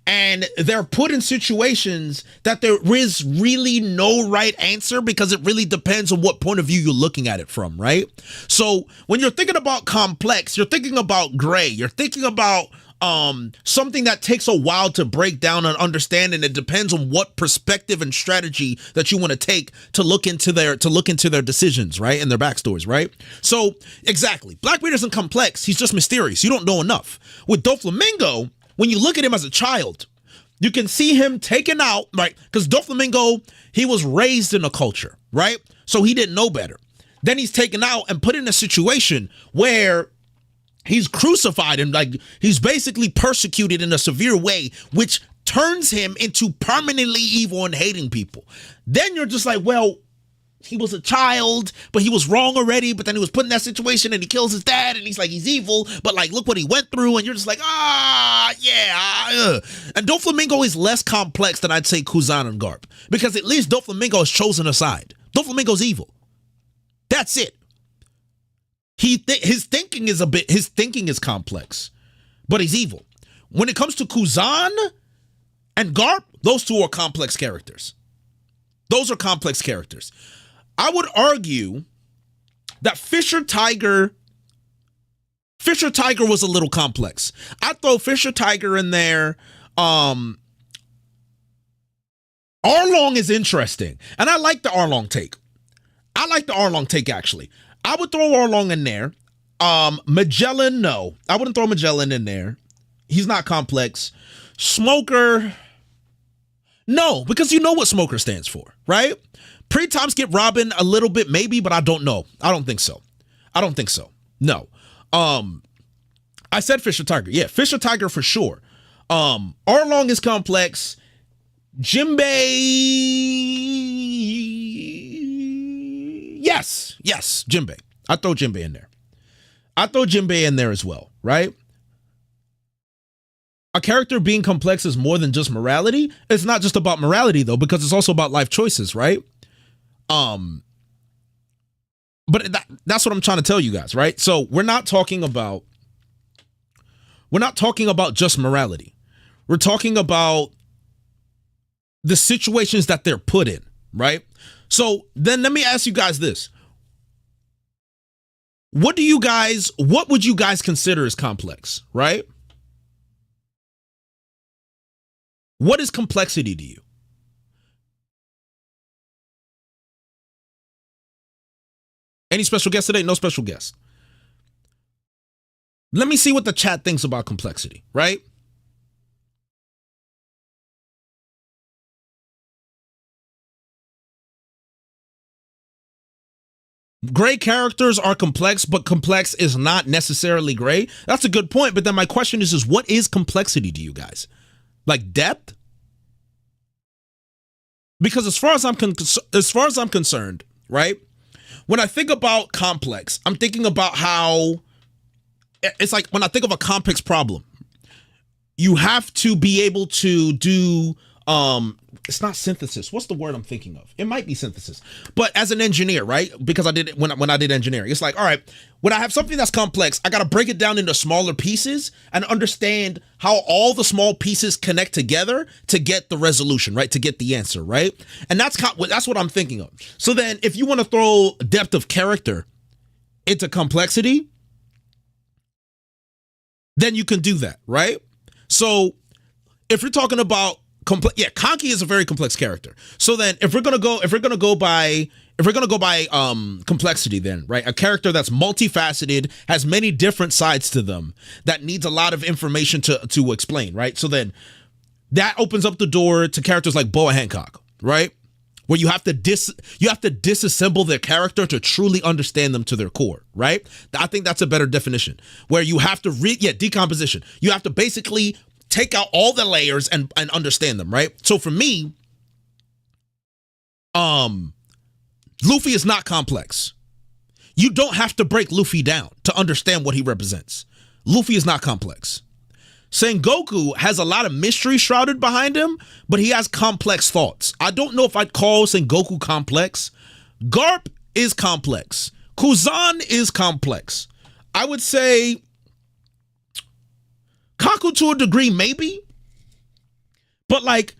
And they're put in situations that there is really no right answer because it really depends on what point of view you're looking at it from, right? So when you're thinking about complex, you're thinking about gray, you're thinking about something that takes a while to break down and understand, and it depends on what perspective and strategy that you want to take to look into their decisions, right, and their backstories, right? So exactly, Blackbeard isn't complex; he's just mysterious. You don't know enough. With Doflamingo, when you look at him as a child, you can see him taken out, right? Because Doflamingo, he was raised in a culture, right? So he didn't know better. Then he's taken out and put in a situation where he's crucified and like he's basically persecuted in a severe way, which turns him into permanently evil and hating people. Then you're just like, well, he was a child, but he was wrong already. But then he was put in that situation and he kills his dad and he's like, he's evil. But like, look what he went through. And you're just like, And Doflamingo is less complex than I'd say Kuzan and Garp, because at least Doflamingo has chosen a side. Doflamingo's evil. That's it. His thinking is complex, but he's evil. When it comes to Kuzan and Garp, those two are complex characters. Those are complex characters. I would argue that Fisher Tiger was a little complex. I'd throw Fisher Tiger in there. Arlong is interesting, and I like the Arlong take. Actually. I would throw Arlong in there. Magellan, no. I wouldn't throw Magellan in there. He's not complex. Smoker, no, because you know what Smoker stands for, right? Pre-time skip Robin a little bit, maybe, but I don't know. I don't think so. No. I said Fisher Tiger. Yeah, Fisher Tiger for sure. Arlong is complex. Jinbei, yes, Jinbei. I throw Jinbei in there. As well, right? A character being complex is more than just morality. It's not just about morality though, because it's also about life choices, right? But that's what I'm trying to tell you guys, right? So we're not talking about just morality. We're talking about the situations that they're put in, right? So then let me ask you guys this. What would you guys consider as complex, right? What is complexity to you? Any special guest today? No special guest. Let me see what the chat thinks about complexity, right? Gray characters are complex, but complex is not necessarily gray. That's a good point. But then my question is what is complexity to you guys? Like depth? Because as far as I'm concerned, right? When I think about complex, I'm thinking about how it's like when I think of a complex problem, you have to be able to do it's not synthesis. What's the word I'm thinking of? It might be synthesis. But as an engineer, right? Because I did it when I did engineering. It's like, all right, when I have something that's complex, I got to break it down into smaller pieces and understand how all the small pieces connect together to get the resolution, right? To get the answer, right? And that's what I'm thinking of. So then if you want to throw depth of character into complexity, then you can do that, right? So if you're talking about Conky is a very complex character. So then if we're gonna go by complexity, then right, a character that's multifaceted, has many different sides to them, that needs a lot of information to explain, right? So then that opens up the door to characters like Boa Hancock, right? Where you have to disassemble their character to truly understand them to their core, right? I think that's a better definition. Where you have to decomposition. You have to basically take out all the layers and understand them, right? So for me, Luffy is not complex. You don't have to break Luffy down to understand what he represents. Luffy is not complex. Sengoku has a lot of mystery shrouded behind him, but he has complex thoughts. I don't know if I'd call Sengoku complex. Garp is complex. Kuzan is complex. I would say Kaku to a degree, maybe. But like,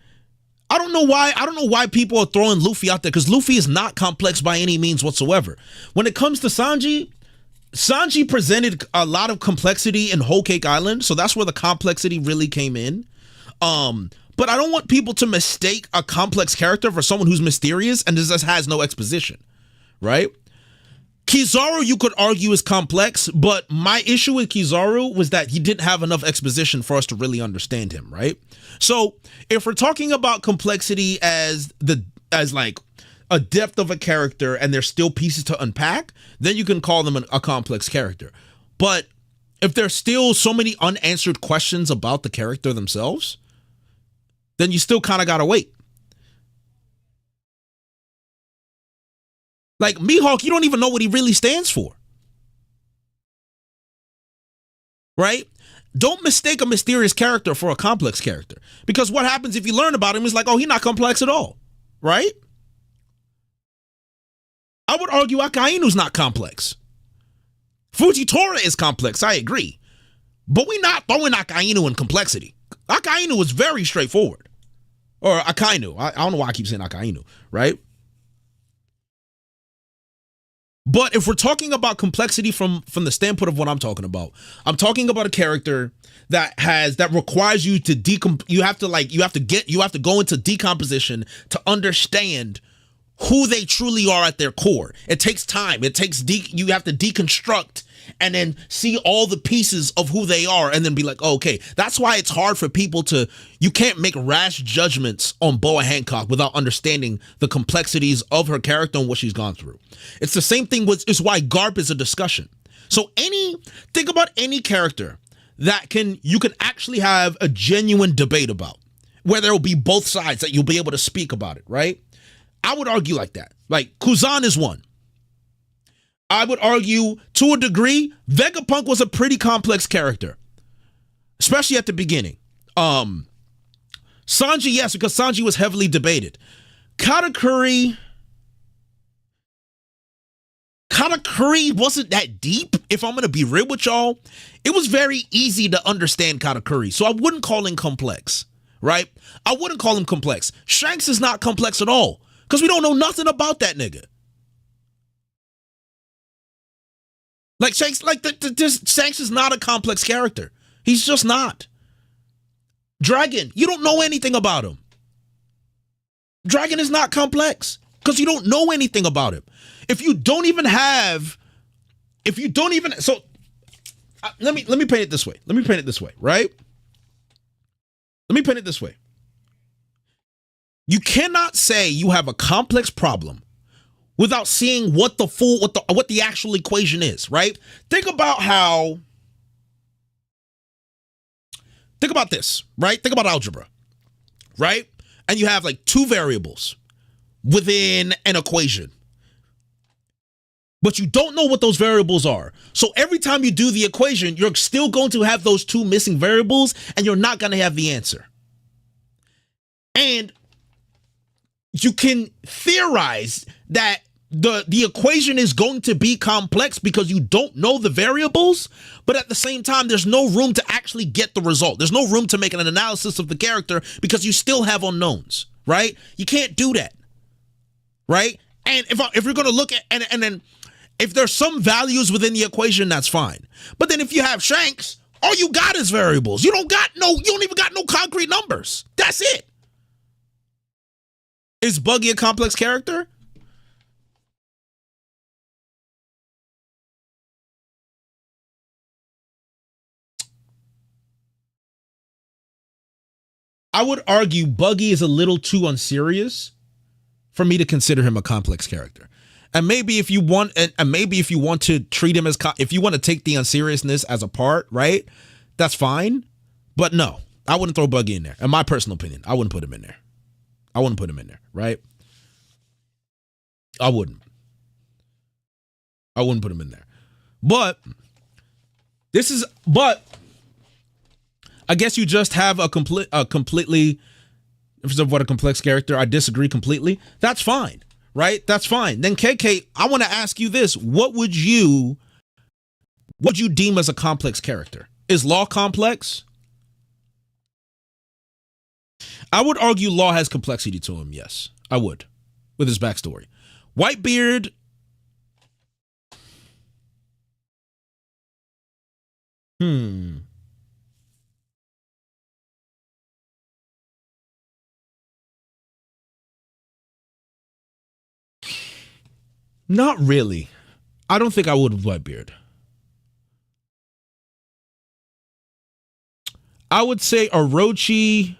I don't know why people are throwing Luffy out there, because Luffy is not complex by any means whatsoever. When it comes to Sanji presented a lot of complexity in Whole Cake Island, so that's where the complexity really came in. But I don't want people to mistake a complex character for someone who's mysterious and just has no exposition, right? Kizaru, you could argue, is complex, but my issue with Kizaru was that he didn't have enough exposition for us to really understand him, right? So if we're talking about complexity as like a depth of a character and there's still pieces to unpack, then you can call them a complex character. But if there's still so many unanswered questions about the character themselves, then you still kind of gotta wait. Like Mihawk, you don't even know what he really stands for. Right? Don't mistake a mysterious character for a complex character. Because what happens if you learn about him is like, oh, he's not complex at all. Right? I would argue Akainu's not complex. Fujitora is complex, I agree. But we're not throwing Akainu in complexity. Akainu is very straightforward. Or Akainu. I don't know why I keep saying Akainu, right? But if we're talking about complexity from the standpoint of what I'm talking about a character that requires you to you have to go into decomposition to understand who they truly are at their core. It takes time. You have to deconstruct and then see all the pieces of who they are and then be like, oh, okay, that's why it's hard for people you can't make rash judgments on Boa Hancock without understanding the complexities of her character and what she's gone through. It's the same thing it's why GARP is a discussion. So think about any character that you can actually have a genuine debate about, where there will be both sides that you'll be able to speak about it, right? I would argue like that. Like Kuzan is one. I would argue, to a degree, Vegapunk was a pretty complex character, especially at the beginning. Sanji, yes, because Sanji was heavily debated. Katakuri wasn't that deep, if I'm going to be real with y'all. It was very easy to understand Katakuri, so I wouldn't call him complex, right? I wouldn't call him complex. Shanks is not complex at all, because we don't know nothing about that nigga. Like Shanks, Shanks is not a complex character. He's just not. Dragon, you don't know anything about him. Dragon is not complex. because you don't know anything about him. Let me paint it this way. Right? Let me paint it this way. You cannot say you have a complex problem without seeing what the actual equation is, right? Think about this, right? Think about algebra, right? And you have like two variables within an equation, but you don't know what those variables are. So every time you do the equation, you're still going to have those two missing variables and you're not going to have the answer. And you can theorize that the equation is going to be complex because you don't know the variables, but at the same time, there's no room to actually get the result. There's no room to make an analysis of the character because you still have unknowns, right? You can't do that, right? And if you're going to look at, and then if there's some values within the equation, that's fine. But then if you have Shanks, all you got is variables. You don't even got no concrete numbers. That's it. Is Buggy a complex character? I would argue Buggy is a little too unserious for me to consider him a complex character. And maybe if you want, to treat him as, if you want to take the unseriousness as a part, right? That's fine. But no, I wouldn't throw Buggy in there. In my personal opinion, I wouldn't put him in there. Right? I wouldn't put him in there. But I guess you just have a completely, what a complex character. I disagree completely. That's fine, right? That's fine. Then KK, I want to ask you this. What would you deem as a complex character? Is Law complex? I would argue Law has complexity to him, yes. I would, with his backstory. Whitebeard, not really. I don't think I would with Whitebeard. I would say Orochi.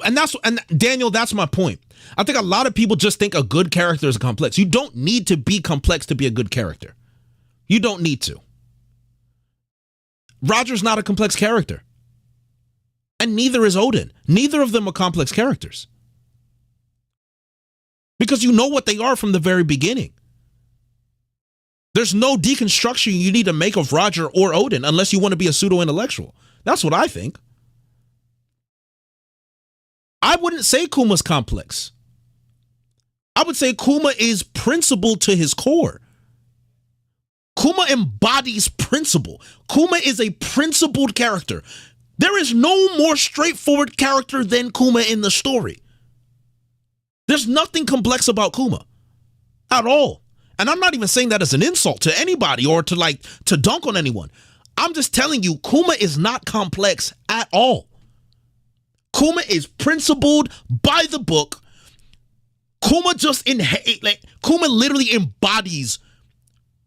And Daniel, that's my point. I think a lot of people just think a good character is complex. You don't need to be complex to be a good character. You don't need to. Roger's not a complex character. And neither is Odin. Neither of them are complex characters. Because you know what they are from the very beginning. There's no deconstruction you need to make of Roger or Odin unless you want to be a pseudo-intellectual. That's what I think. I wouldn't say Kuma's complex. I would say Kuma is principled to his core. Kuma embodies principle. Kuma is a principled character. There is no more straightforward character than Kuma in the story. There's nothing complex about Kuma at all. And I'm not even saying that as an insult to anybody or to dunk on anyone. I'm just telling you, Kuma is not complex at all. Kuma is principled by the book. Kuma Kuma literally embodies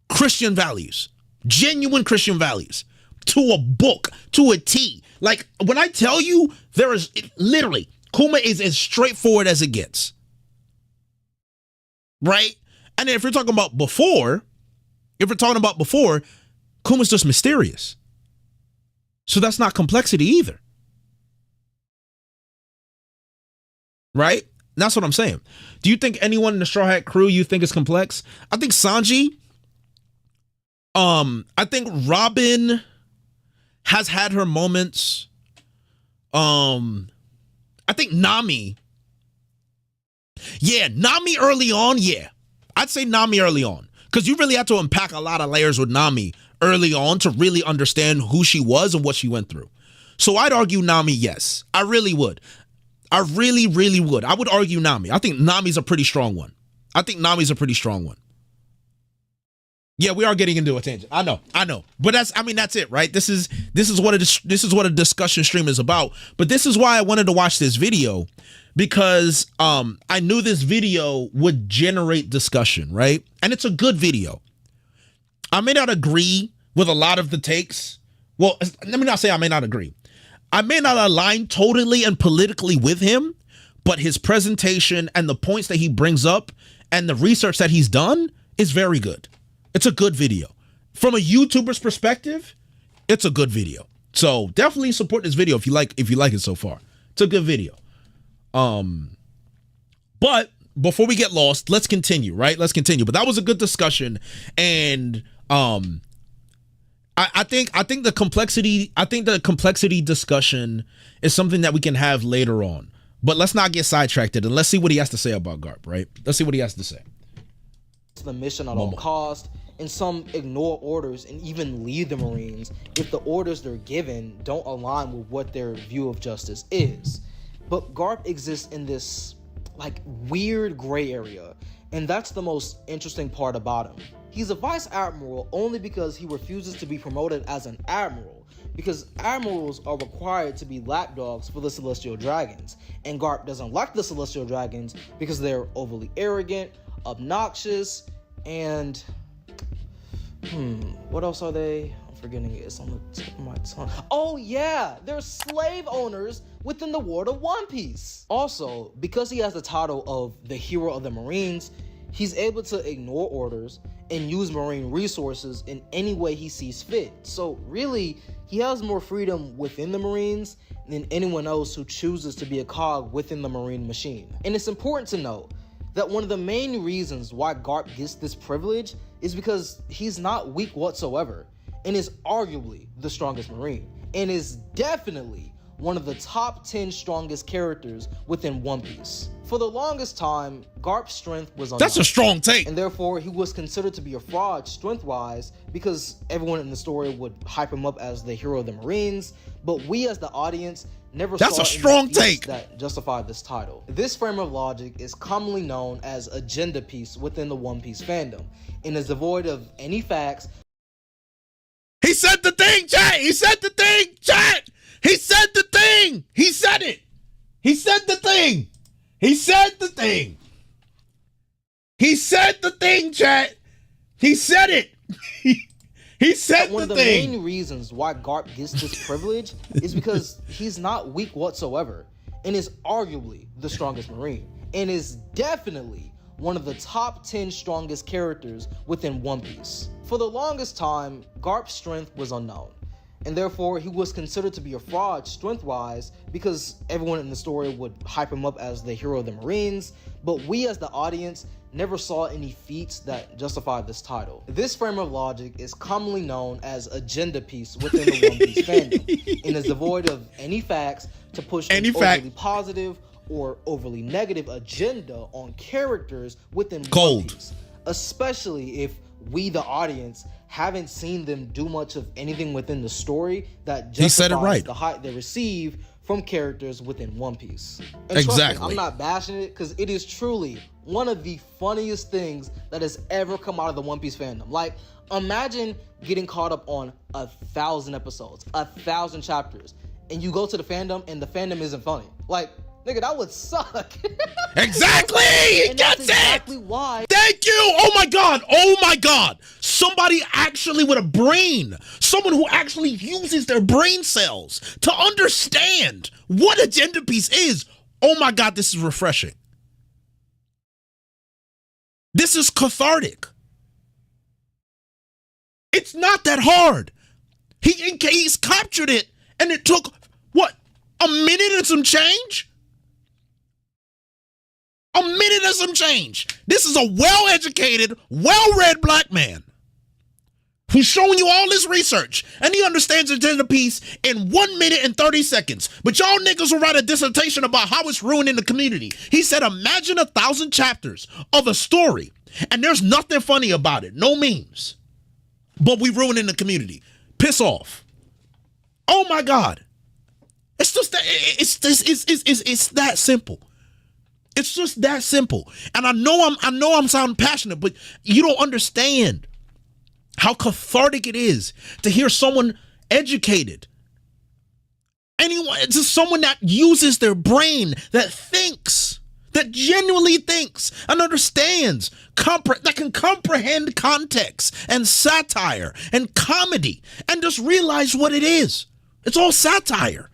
Christian values, genuine Christian values, to a book, to a T. Like, when I tell you, literally, Kuma is as straightforward as it gets. Right? And then if you're talking about before, Kuma's just mysterious. So that's not complexity either. Right? That's what I'm saying. Do you think anyone in the Straw Hat crew you think is complex? I think Sanji. I think Robin has had her moments. I think Nami. Yeah, Nami early on, yeah. I'd say Nami early on. Because you really have to unpack a lot of layers with Nami early on to really understand who she was and what she went through. So I'd argue Nami, yes. I really would. I really, really would. I would argue Nami. I think Nami's a pretty strong one. Yeah, we are getting into a tangent. I know. But that's it, right? This is what a discussion stream is about. But this is why I wanted to watch this video, because I knew this video would generate discussion, right? And it's a good video. I may not agree with a lot of the takes. Well, let me not say I may not agree. I may not align totally and politically with him, but his presentation and the points that he brings up and the research that he's done is very good. It's a good video. From a YouTuber's perspective, it's a good video. So definitely support this video if you like it so far. It's a good video. But before we get lost, let's continue, right? Let's continue. But that was a good discussion, and I think the complexity discussion is something that we can have later on. But let's not get sidetracked and let's see what he has to say about GARP, right? Let's see what he has to say. The mission at all cost, and some ignore orders and even leave the Marines if the orders they're given don't align with what their view of justice is. But GARP exists in this like weird gray area, and that's the most interesting part about him. He's a vice admiral only because he refuses to be promoted as an admiral, because admirals are required to be lapdogs for the Celestial Dragons, and GARP doesn't like the Celestial Dragons because they're overly arrogant, obnoxious, and what else are they? I'm forgetting it. It's on the tip of my tongue. Oh yeah, they're slave owners within the world of One Piece. Also, because he has the title of the hero of the Marines, he's able to ignore orders and use Marine resources in any way he sees fit. So really, he has more freedom within the Marines than anyone else who chooses to be a cog within the Marine machine. And it's important to note that one of the main reasons why GARP gets this privilege is because he's not weak whatsoever, and is arguably the strongest Marine, and is definitely one of the top 10 strongest characters within One Piece. For the longest time, GARP's strength was unknown. That's a strong take. And therefore, he was considered to be a fraud strength-wise because everyone in the story would hype him up as the hero of the Marines, but we as the audience never That's saw a strong take that justified this title. This frame of logic is commonly known as agenda piece within the One Piece fandom, and is devoid of any facts. He said the thing, chat. He said the thing, chat. He said the thing. He said it. He said the thing. He said the thing. He said the thing, chat. He said it. He said one the of the thing. main reasons why GARP gets this privilege is because he's not weak whatsoever, and is arguably the strongest Marine, and is definitely one of the top 10 strongest characters within One Piece. For the longest time, GARP's strength was unknown, and therefore he was considered to be a fraud strength-wise because everyone in the story would hype him up as the hero of the Marines, but we as the audience never saw any feats that justified this title. This frame of logic is commonly known as agenda piece within the One Piece fandom, and is devoid of any facts to push an overly positive or overly negative agenda on characters within One Piece, especially if we, the audience, haven't seen them do much of anything within the story that justifies the hype they receive from characters within One Piece. And trust me, I'm not bashing it, because it is truly one of the funniest things that has ever come out of the One Piece fandom. Like, imagine getting caught up on 1,000 episodes, 1,000 chapters, and you go to the fandom and the fandom isn't funny. Like, nigga, that would suck. Exactly! He gets exactly why. Thank you! Oh my god! Oh my god! Somebody actually with a brain. Someone who actually uses their brain cells to understand what agenda piece is. Oh my god, this is refreshing. This is cathartic. It's not that hard. He's captured it, and it took, what, a minute and some change? A minute and some change. This is a well-educated, well-read black man who's showing you all his research, and he understands agenda piece in 1 minute and 30 seconds. But y'all niggas will write a dissertation about how it's ruining the community. He said, imagine 1,000 chapters of a story, and there's nothing funny about it. No memes. But we ruining the community. Piss off. Oh my God. It's just that, it's that simple. It's just that simple. And I know I'm sounding passionate, but you don't understand. how cathartic it is to hear someone educated, anyone, just someone that uses their brain, that thinks, that genuinely thinks and understands, that can comprehend context and satire and comedy and just realize what it is. It's all satire.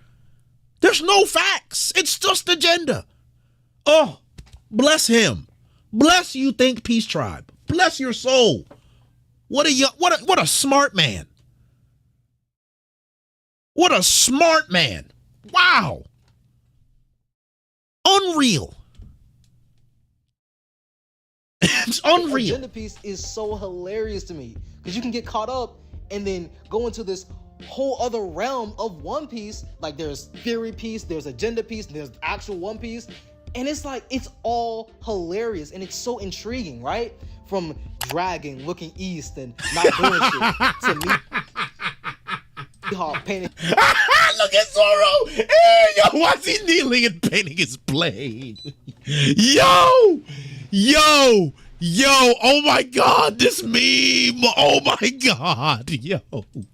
There's no facts. It's just agenda. Oh, bless him. Bless you, ThinkPiece tribe. Bless your soul. What a smart man. What a smart man. Wow. Unreal. It's unreal. Agenda piece is so hilarious to me because you can get caught up and then go into this whole other realm of One Piece. Like there's theory piece, there's agenda piece, there's actual One Piece, and it's like it's all hilarious and it's so intriguing, right? From dragging, looking east and not doing shit to me. Painting. Look at Zoro. Hey, yo, why's he kneeling and painting his blade? Yo, oh my God, this meme. Oh my God, yo.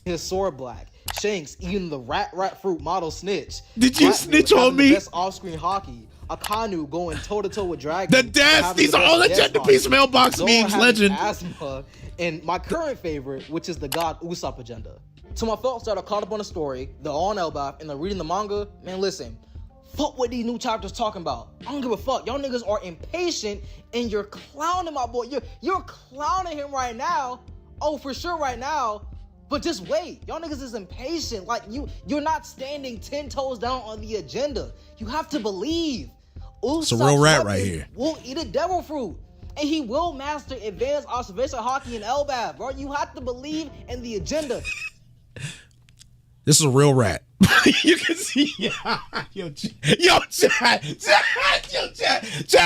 His sword black. Shanks eating the rat fruit model snitch. Did you snitch on me? The best off-screen hockey. Akanu going toe-to-toe with Dragon. The deaths, these are all Agenda Piece mailbox Zoro memes, legend. Asthma, and my current favorite, which is the God Usopp agenda. To my folks that are caught up on the story, they're on Elbaf, and they're reading the manga, man, listen. Fuck what these new chapters talking about. I don't give a fuck. Y'all niggas are impatient, and you're clowning my boy. You're clowning him right now. Oh, for sure right now. But just wait. Y'all niggas is impatient. Like, you're not standing 10 toes down on the agenda. You have to believe. It's a real rat right here. Will eat a devil fruit. And he will master advanced observation hockey in Elbaf, bro. You have to believe in the agenda. This is a real rat. You can see, yo, chat,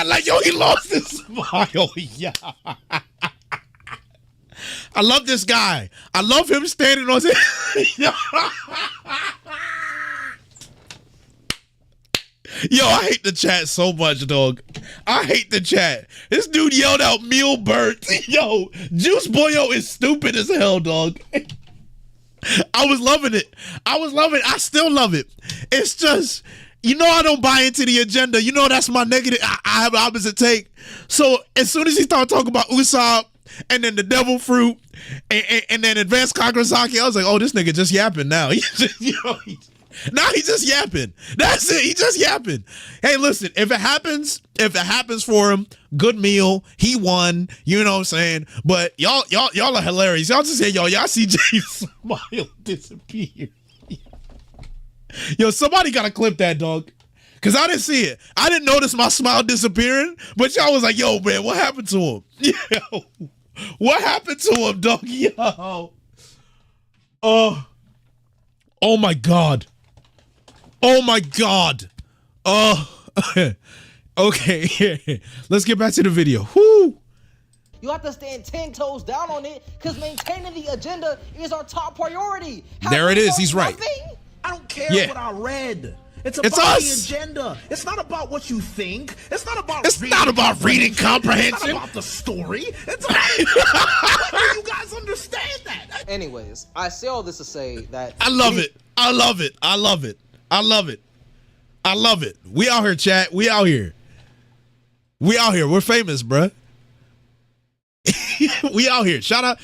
like, yo, he lost his smile, yeah. I love this guy. I love him standing on his, Yo, I hate the chat so much, dog. I hate the chat. This dude yelled out meal burnt. Yo, Juice Boyo is stupid as hell, dog. I was loving it. I still love it. It's just, I don't buy into the agenda. That's my negative. I have an opposite take. So as soon as he started talking about Usopp and then the devil fruit and then advanced Kakurasaki, I was like, oh, this nigga just yapping now. He just, now he's just yapping. That's it. He just yapping. Hey, listen, if it happens for him, good meal. He won. You know what I'm saying? But y'all are hilarious. Y'all just say, y'all see Jay's smile disappear. Yo, somebody gotta clip that, dog. Cause I didn't see it. I didn't notice my smile disappearing, but y'all was like, yo, man, what happened to him? Yo, what happened to him, dog? Yo. Oh my God. Oh my God. Okay. Let's get back to the video. Whoo. You have to stand 10 toes down on it because maintaining the agenda is our top priority. There it is. He's right. I don't care what I read. It's us. The agenda. It's not about what you think. It's not about reading comprehension. It's not about the story. It's about whether you guys understand that. Anyways, I say all this to say that I love it. We out here, chat. We out here. We're famous, bruh. We out here. Shout out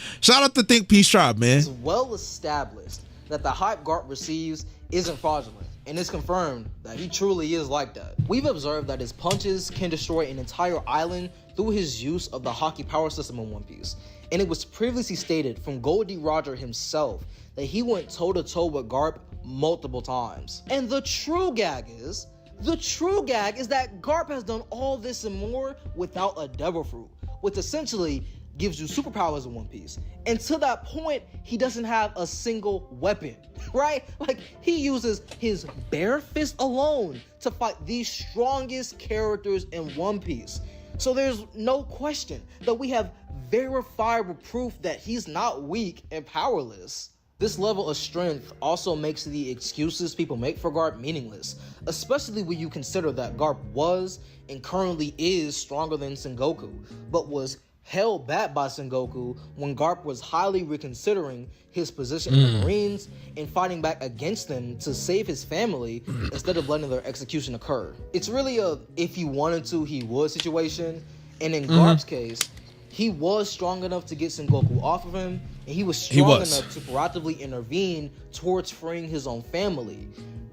to ThinkPiece tribe, man. It's well established that the hype GARP receives isn't fraudulent, and it's confirmed that he truly is like that. We've observed that his punches can destroy an entire island through his use of the hockey power system in One Piece. And it was previously stated from Goldie Roger himself that he went toe-to-toe with GARP multiple times. And the true gag is that GARP has done all this and more without a devil fruit, which essentially gives you superpowers in One Piece. And to that point, he doesn't have a single weapon, right? Like, he uses his bare fist alone to fight the strongest characters in One Piece. So there's no question that we have verifiable proof that he's not weak and powerless. This level of strength also makes the excuses people make for GARP meaningless, especially when you consider that GARP was and currently is stronger than Sengoku, but was held back by Sengoku when Garp was highly reconsidering his position in the Marines and fighting back against them to save his family instead of letting their execution occur. It's really a if he wanted to, he would situation. And in Garp's case, he was strong enough to get Sengoku off of him, and he was strong enough to proactively intervene towards freeing his own family.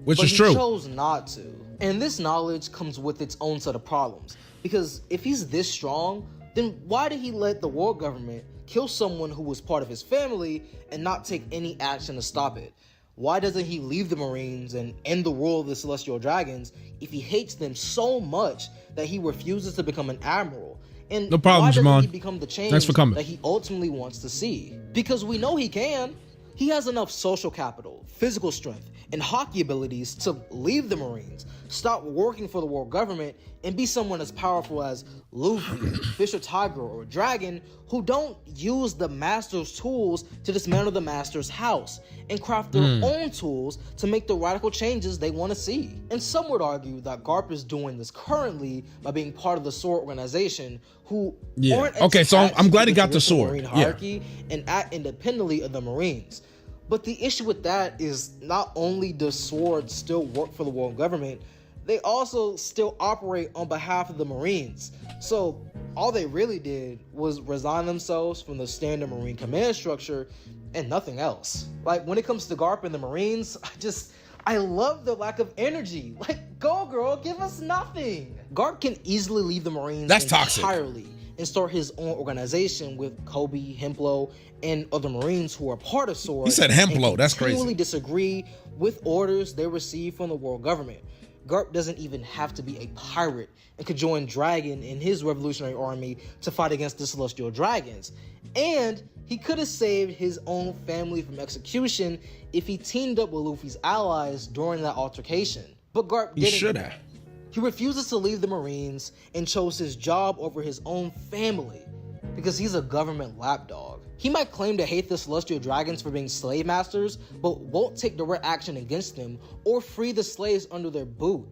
Which but is true. He chose not to. And this knowledge comes with its own set of problems. Because if he's this strong, then why did he let the world government kill someone who was part of his family and not take any action to stop it? Why doesn't he leave the Marines and end the rule of the Celestial Dragons if he hates them so much that he refuses to become an admiral? And no problem, why doesn't Jamon. he become the change Thanks for coming. that he ultimately wants to see? Because we know he can. He has enough social capital, physical strength, and hockey abilities to leave the Marines, stop working for the world government, and be someone as powerful as Luffy, Fisher Tiger, or Dragon, who don't use the Master's tools to dismantle the Master's house and craft their own tools to make the radical changes they want to see. And some would argue that Garp is doing this currently by being part of the SWORD organization, who aren't okay, so I'm glad he got the sword. Marine hierarchy and act independently of the Marines. But the issue with that is not only does SWORD still work for the world government, they also still operate on behalf of the Marines. So all they really did was resign themselves from the standard Marine command structure and nothing else. Like, when it comes to Garp and the Marines, I love the lack of energy. Like, go girl, give us nothing. Garp can easily leave the Marines entirely and start his own organization with Kobe, Hemplo, and other Marines who are part of SWORD. He said Hemplo, that's crazy. Continually disagree with orders they receive from the world government. Garp doesn't even have to be a pirate and could join Dragon in his revolutionary army to fight against the Celestial Dragons. And he could have saved his own family from execution if he teamed up with Luffy's allies during that altercation. But Garp didn't. He should have. He refuses to leave the Marines and chose his job over his own family because he's a government lapdog. He might claim to hate the Celestial Dragons for being slave masters, but won't take direct action against them or free the slaves under their boot.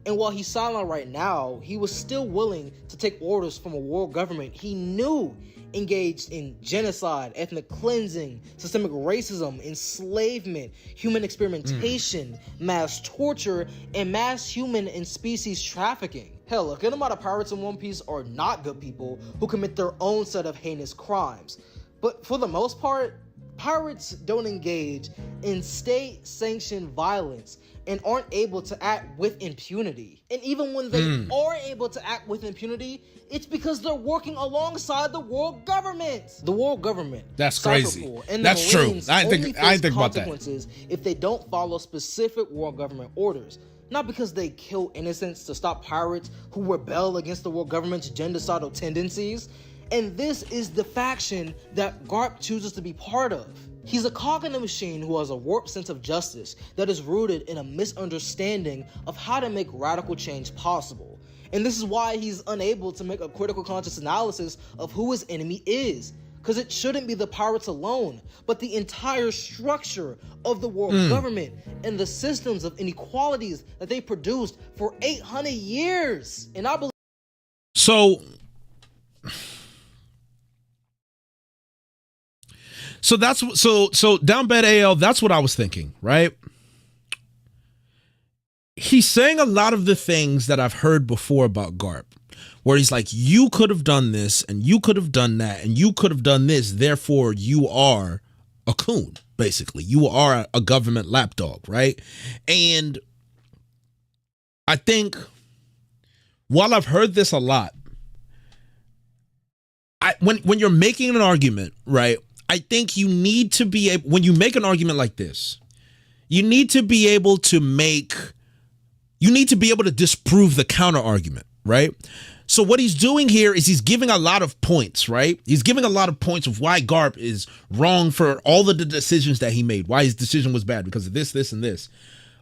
And while he's silent right now, he was still willing to take orders from a world government he knew engaged in genocide, ethnic cleansing, systemic racism, enslavement, human experimentation, mass torture, and mass human and species trafficking. Hell, a good amount of pirates in One Piece are not good people who commit their own set of heinous crimes. But for the most part, pirates don't engage in state-sanctioned violence and aren't able to act with impunity. And even when they are able to act with impunity, it's because they're working alongside the world government. The world government. That's crazy. Cyberpool, and that's the true. Marines I only didn't face think about that. consequences if they don't follow specific world government orders. Not because they kill innocents to stop pirates who rebel against the world government's genocidal tendencies. And this is the faction that Garp chooses to be part of. He's a cog in a machine who has a warped sense of justice that is rooted in a misunderstanding of how to make radical change possible. And this is why he's unable to make a critical conscious analysis of who his enemy is. Because it shouldn't be the pirates alone, but the entire structure of the world government and the systems of inequalities that they produced for 800 years. And I believe... So that's so down bad AL, that's what I was thinking, right? He's saying a lot of the things that I've heard before about Garp, where he's like, you could have done this and you could have done that and you could have done this, therefore you are a coon, basically. You are a government lapdog, right? And I think while I've heard this a lot, when you're making an argument, right, I think you need to be able, when you make an argument like this, you need to be able to disprove the counter argument, right? So what he's doing here is he's giving a lot of points, right? He's giving a lot of points of why Garp is wrong for all of the decisions that he made, why his decision was bad because of this, this, and this.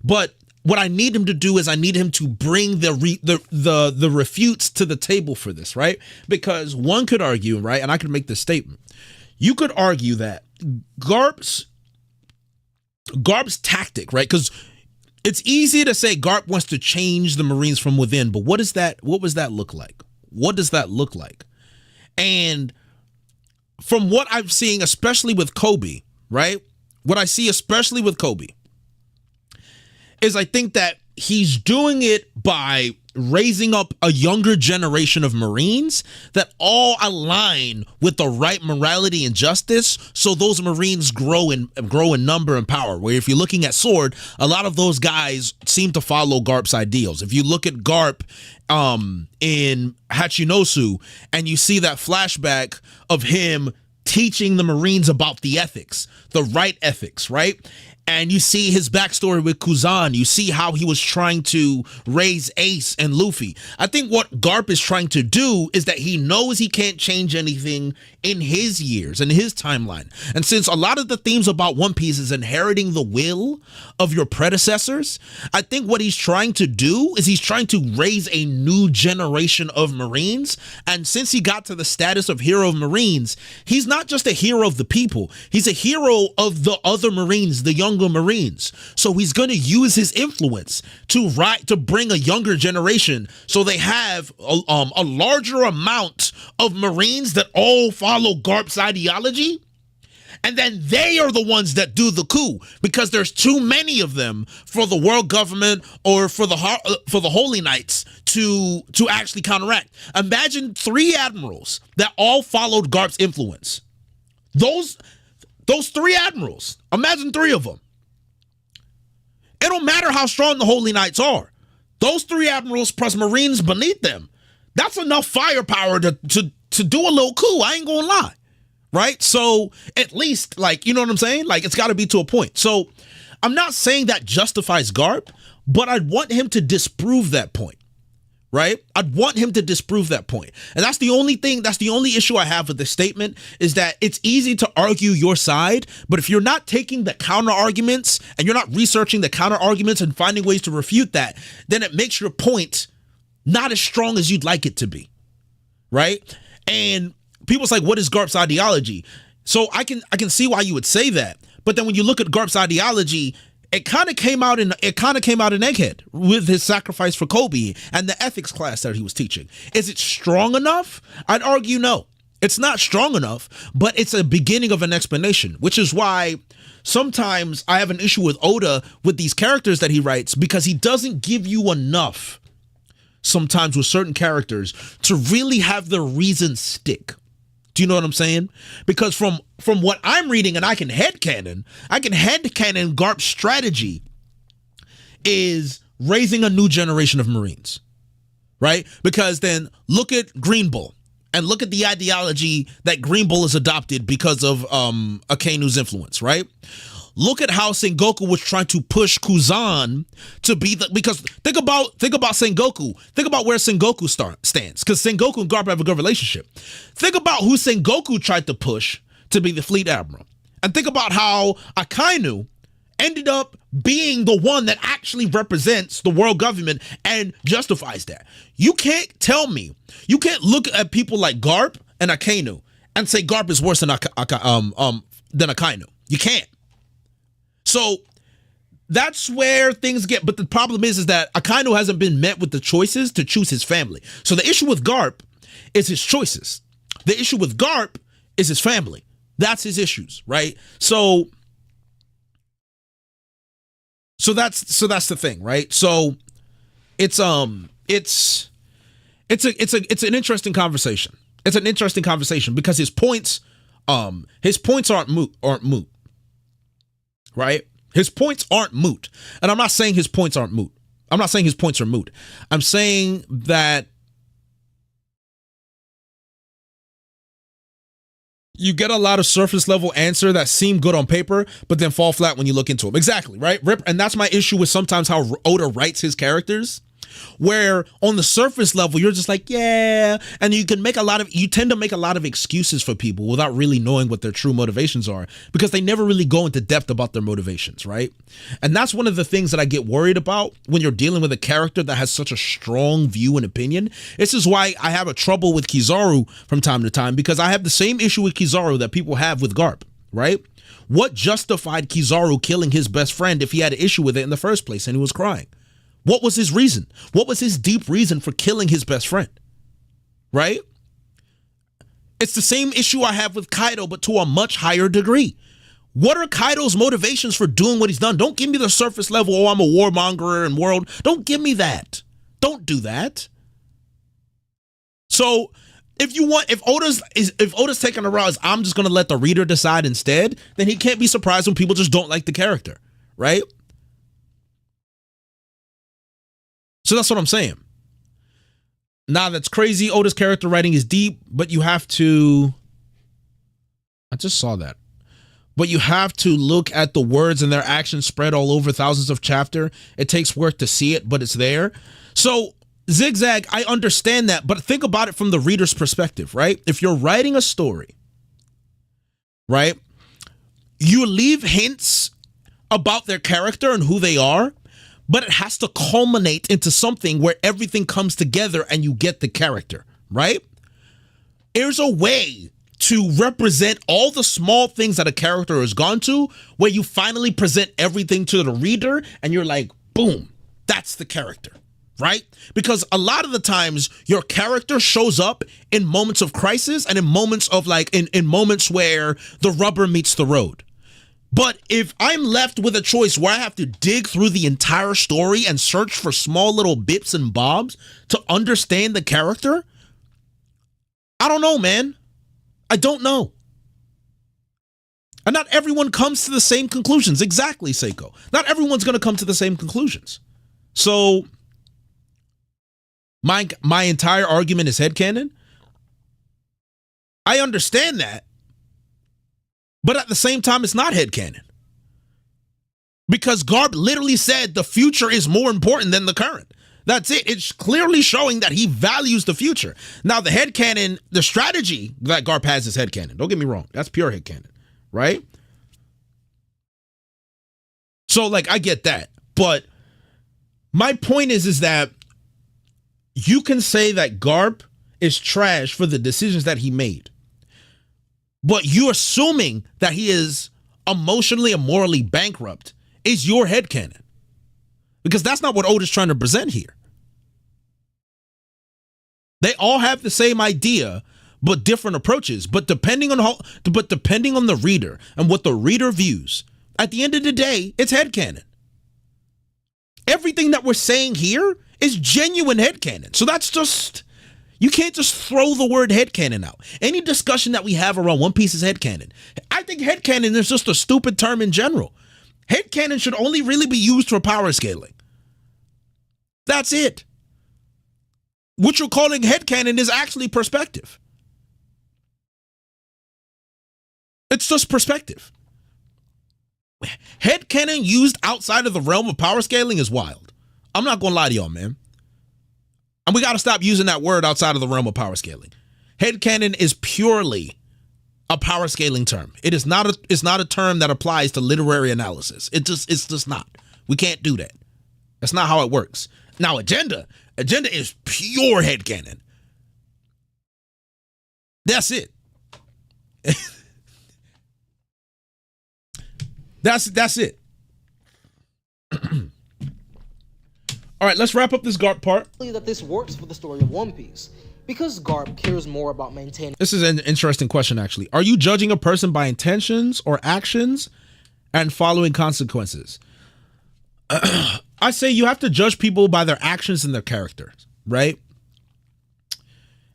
But what I need him to do is I need him to bring the refutes to the table for this, right? Because one could argue, right, and I could make this statement. You could argue that Garp's tactic, right? Because it's easy to say Garp wants to change the Marines from within, but what was that look like? What does that look like? And from what I'm seeing, especially with Kobe, right? What I see, especially with Kobe, is I think that he's doing it by raising up a younger generation of Marines that all align with the right morality and justice, so those Marines grow in number and power. Where if you're looking at Sword, a lot of those guys seem to follow Garp's ideals. If you look at Garp in Hachinosu and you see that flashback of him teaching the Marines about the ethics, the right ethics, right? And you see his backstory with Kuzan. You see how he was trying to raise Ace and Luffy. I think what Garp is trying to do is that he knows he can't change anything in his years, in his timeline. And since a lot of the themes about One Piece is inheriting the will of your predecessors, I think what he's trying to do is he's trying to raise a new generation of Marines. And since he got to the status of hero of Marines, he's not just a hero of the people. He's a hero of the other Marines, the younger Marines. So he's going to use his influence to bring a younger generation, so they have a larger amount of Marines that all follow Garp's ideology, and then they are the ones that do the coup, because there's too many of them for the world government or for the Holy Knights to actually counteract. Imagine 3 admirals that all followed Garp's influence. Those 3 admirals, imagine 3 of them. It don't matter how strong the Holy Knights are. Those 3 admirals plus Marines beneath them, that's enough firepower to do a little coup. I ain't gonna lie, right? So at least, like, you know what I'm saying? Like, it's got to be to a point. So I'm not saying that justifies Garp, but I'd want him to disprove that point, right? I'd want him to disprove that point. And that's the only thing, that's the only issue I have with this statement, is that it's easy to argue your side, but if you're not taking the counter arguments and you're not researching the counter arguments and finding ways to refute that, then it makes your point not as strong as you'd like it to be, right? And people's like, what is Garp's ideology? So I can see why you would say that, but then when you look at Garp's ideology, it kind of came out in Egghead with his sacrifice for Kobe and the ethics class that he was teaching. Is it strong enough? I'd argue no. It's not strong enough, but it's a beginning of an explanation, which is why sometimes I have an issue with Oda with these characters that he writes, because he doesn't give you enough sometimes with certain characters to really have the reason stick. Do you know what I'm saying? Because from what I'm reading, and I can headcanon Garp's strategy is raising a new generation of Marines, right? Because then look at Green Bull and look at the ideology that Green Bull has adopted because of Akanu's influence, right? Look at how Sengoku was trying to push Kuzan to be because think about Sengoku. Think about where Sengoku stands, because Sengoku and Garp have a good relationship. Think about who Sengoku tried to push to be the fleet admiral. And think about how Akainu ended up being the one that actually represents the world government and justifies that. You can't tell me, you can't look at people like Garp and Akainu and say Garp is worse than Akainu. You can't. So that's where things get, but the problem is that Akainu hasn't been met with the choices to choose his family. So the issue with Garp is his choices. The issue with Garp is his family. That's his issues, right? So that's the thing, right? So it's an interesting conversation. It's an interesting conversation because his points aren't moot. Right? His points aren't moot. And I'm not saying his points aren't moot. I'm not saying his points are moot. I'm saying that you get a lot of surface level answer that seem good on paper, but then fall flat when you look into them. Exactly, right? And that's my issue with sometimes how Oda writes his characters, where on the surface level, you're just like, yeah. And you tend to make a lot of excuses for people without really knowing what their true motivations are, because they never really go into depth about their motivations, right? And that's one of the things that I get worried about when you're dealing with a character that has such a strong view and opinion. This is why I have a trouble with Kizaru from time to time, because I have the same issue with Kizaru that people have with Garp, right? What justified Kizaru killing his best friend if he had an issue with it in the first place and he was crying? What was his reason? What was his deep reason for killing his best friend? Right? It's the same issue I have with Kaido, but to a much higher degree. What are Kaido's motivations for doing what he's done? Don't give me the surface level, oh, I'm a warmonger and world. Don't give me that. Don't do that. So if Oda's taking a route, I'm just gonna let the reader decide instead, then he can't be surprised when people just don't like the character, right? So that's what I'm saying. Nah, that's crazy. Oda's character writing is deep, but you have to, I just saw that. But you have to look at the words and their actions spread all over thousands of chapter. It takes work to see it, but it's there. So Zigzag, I understand that, but think about it from the reader's perspective, right? If you're writing a story, right, you leave hints about their character and who they are, but it has to culminate into something where everything comes together and you get the character, right? There's a way to represent all the small things that a character has gone to where you finally present everything to the reader and you're like, boom, that's the character, right? Because a lot of the times your character shows up in moments of crisis and in moments of like, in moments where the rubber meets the road. But if I'm left with a choice where I have to dig through the entire story and search for small little bits and bobs to understand the character, I don't know, man. I don't know. And not everyone comes to the same conclusions. Exactly, Seiko. Not everyone's going to come to the same conclusions. So my entire argument is headcanon. I understand that. But at the same time, it's not headcanon. Because Garp literally said the future is more important than the current. That's it. It's clearly showing that he values the future. Now, the headcanon, the strategy that Garp has is headcanon. Don't get me wrong. That's pure headcanon, right? So, like, I get that. But my point is that you can say that Garp is trash for the decisions that he made. But you assuming that he is emotionally and morally bankrupt is your headcanon. Because that's not what Oda's trying to present here. They all have the same idea, but different approaches. But depending on the reader and what the reader views, at the end of the day, it's headcanon. Everything that we're saying here is genuine headcanon. So that's just, you can't just throw the word headcanon out. Any discussion that we have around One Piece is headcanon. I think headcanon is just a stupid term in general. Headcanon should only really be used for power scaling. That's it. What you're calling headcanon is actually perspective. It's just perspective. Headcanon used outside of the realm of power scaling is wild. I'm not going to lie to y'all, man. And we got to stop using that word outside of the realm of power scaling. Headcanon is purely a power scaling term. It's not a term that applies to literary analysis. It's just not. We can't do that. That's not how it works. Now, agenda is pure headcanon. That's it. That's it. All right, let's wrap up this Garp part. That this works for the story of One Piece, because Garp cares more about maintaining. This is an interesting question, actually. Are you judging a person by intentions or actions and following consequences? I say you have to judge people by their actions and their characters, right?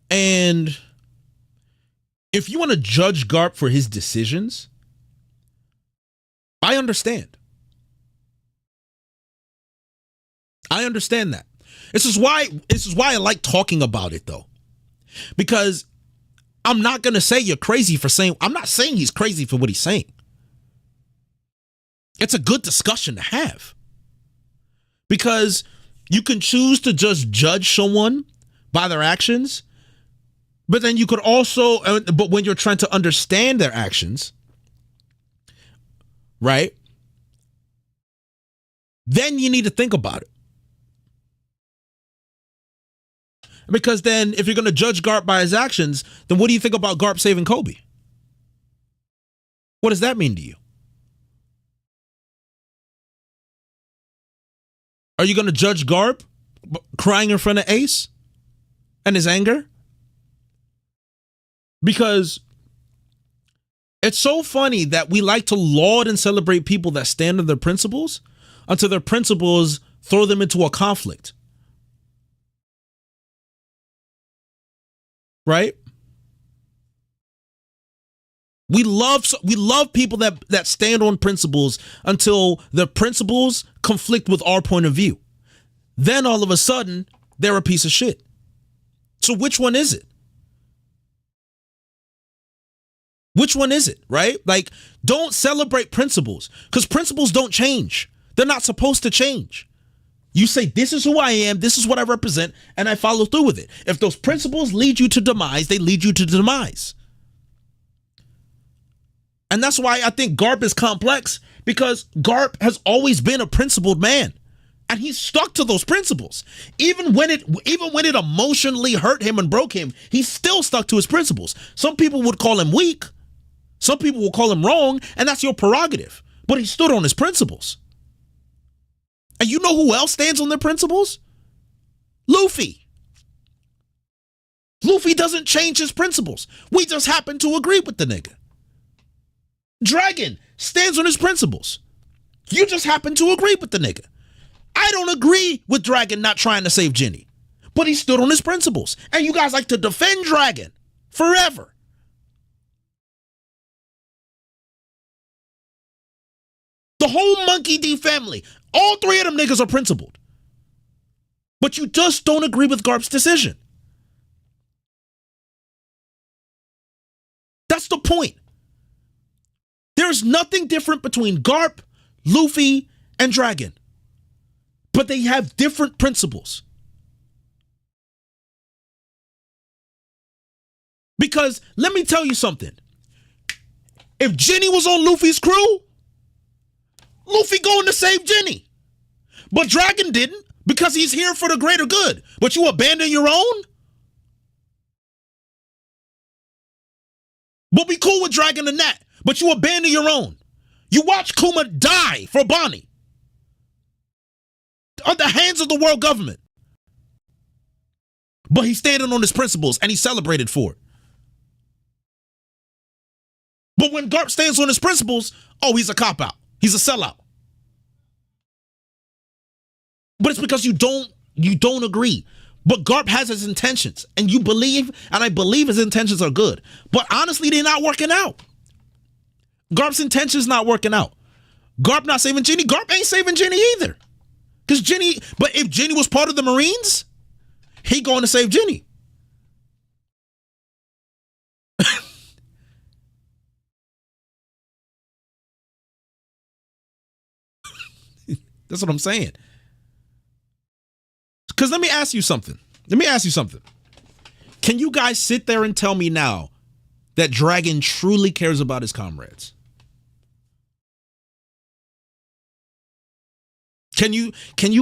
And if you want to judge Garp for his decisions, I understand. I understand that. This is why I like talking about it, though. Because I'm not going to say you're crazy for saying, I'm not saying he's crazy for what he's saying. It's a good discussion to have. Because you can choose to just judge someone by their actions, but then you could also, but when you're trying to understand their actions, right, then you need to think about it. Because then if you're going to judge Garp by his actions, then what do you think about Garp saving Kobe? What does that mean to you? Are you going to judge Garp crying in front of Ace and his anger? Because it's so funny that we like to laud and celebrate people that stand on their principles until their principles throw them into a conflict. Right? We love people that stand on principles until the principles conflict with our point of view. Then all of a sudden, they're a piece of shit. So which one is it? Which one is it, right? Like, don't celebrate principles because principles don't change. They're not supposed to change. You say, this is who I am, this is what I represent, and I follow through with it. If those principles lead you to demise, they lead you to demise. And that's why I think GARP is complex, because GARP has always been a principled man. And he's stuck to those principles. Even when it emotionally hurt him and broke him, he's still stuck to his principles. Some people would call him weak. Some people will call him wrong, and that's your prerogative. But he stood on his principles. And you know who else stands on their principles? Luffy. Luffy doesn't change his principles. We just happen to agree with the nigga. Dragon stands on his principles. You just happen to agree with the nigga. I don't agree with Dragon not trying to save Jenny, but he stood on his principles. And you guys like to defend Dragon forever. The whole Monkey D family, all three of them niggas are principled. But you just don't agree with GARP's decision. That's the point. There's nothing different between GARP, Luffy, and Dragon. But they have different principles. Because let me tell you something. If Jenny was on Luffy's crew, Luffy going to save Jenny. But Dragon didn't, because he's here for the greater good. But you abandon your own? But be cool with Dragon and that. But you abandon your own. You watch Kuma die for Bonnie. At the hands of the world government. But he's standing on his principles and he's celebrated for it. But when GARP stands on his principles, oh, he's a cop-out. He's a sellout. But it's because you don't agree. But GARP has his intentions, and you believe, and I believe his intentions are good. But honestly, they're not working out. GARP's intentions not working out. GARP not saving Jenny. GARP ain't saving Jenny either. Because Jenny, but if Jenny was part of the Marines, he going to save Jenny. That's what I'm saying. Because let me ask you something. Can you guys sit there and tell me now that Dragon truly cares about his comrades? Can you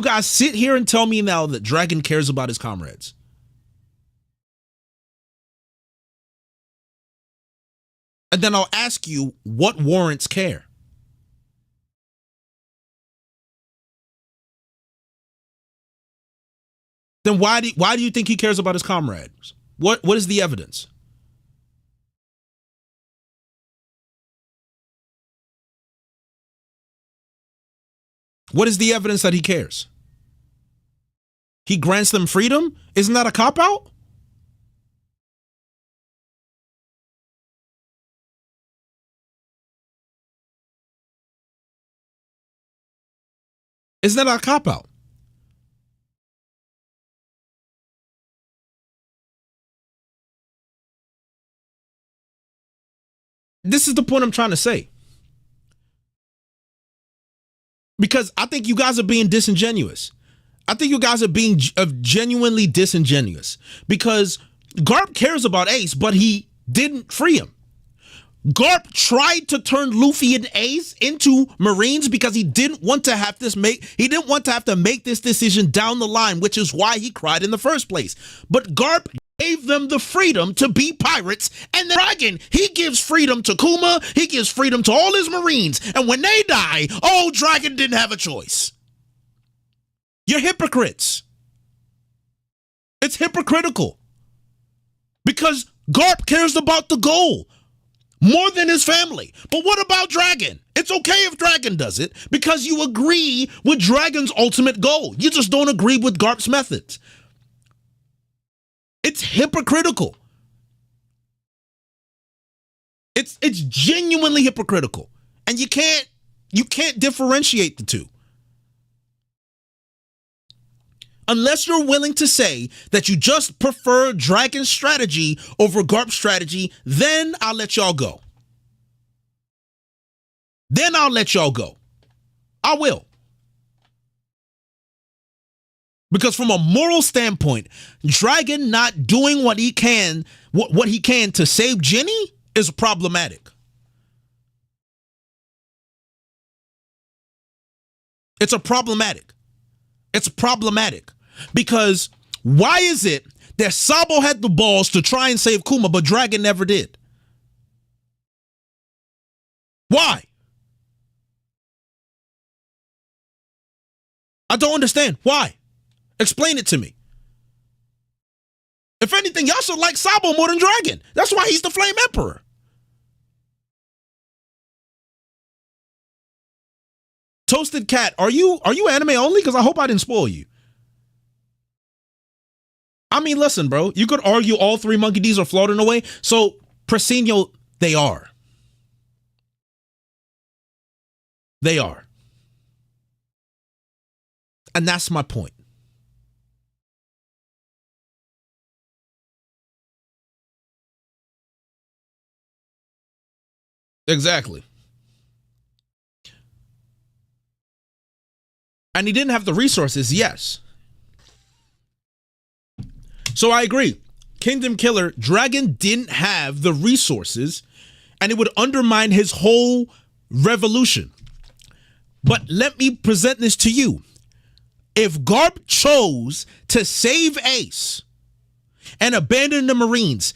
guys sit here and tell me now that Dragon cares about his comrades? And then I'll ask you, what warrants care? Then why do you think he cares about his comrades? What is the evidence? What is the evidence that he cares? He grants them freedom? Isn't that a cop-out? Isn't that a cop-out? This is the point I'm trying to say. Because I think you guys are being disingenuous. I think you guys are being genuinely disingenuous. Because GARP cares about Ace, but he didn't free him. GARP tried to turn Luffy and Ace into Marines because he didn't want to have to make this decision down the line, which is why he cried in the first place. But GARP gave them the freedom to be pirates, and the Dragon, he gives freedom to Kuma, he gives freedom to all his Marines, and when they die, oh, Dragon didn't have a choice. You're hypocrites. It's hypocritical. Because Garp cares about the goal more than his family. But what about Dragon? It's okay if Dragon does it because you agree with Dragon's ultimate goal. You just don't agree with Garp's methods. It's hypocritical. It's genuinely hypocritical. And you can't differentiate the two. Unless you're willing to say that you just prefer Dragon's strategy over Garp's strategy, then I'll let y'all go. I will. Because from a moral standpoint, Dragon not doing what he can to save Jenny is problematic. It's problematic. Because why is it that Sabo had the balls to try and save Kuma, but Dragon never did? Why? I don't understand. Why? Explain it to me. If anything, y'all should like Sabo more than Dragon. That's why he's the Flame Emperor. Toasted Cat, are you anime only? Because I hope I didn't spoil you. I mean, listen, bro. You could argue all three Monkey D's are flawed in a way. So, Presino, they are. They are. And that's my point. Exactly. And he didn't have the resources, yes. So I agree. Kingdom Killer, Dragon didn't have the resources, and it would undermine his whole revolution. But let me present this to you. If Garp chose to save Ace and abandon the Marines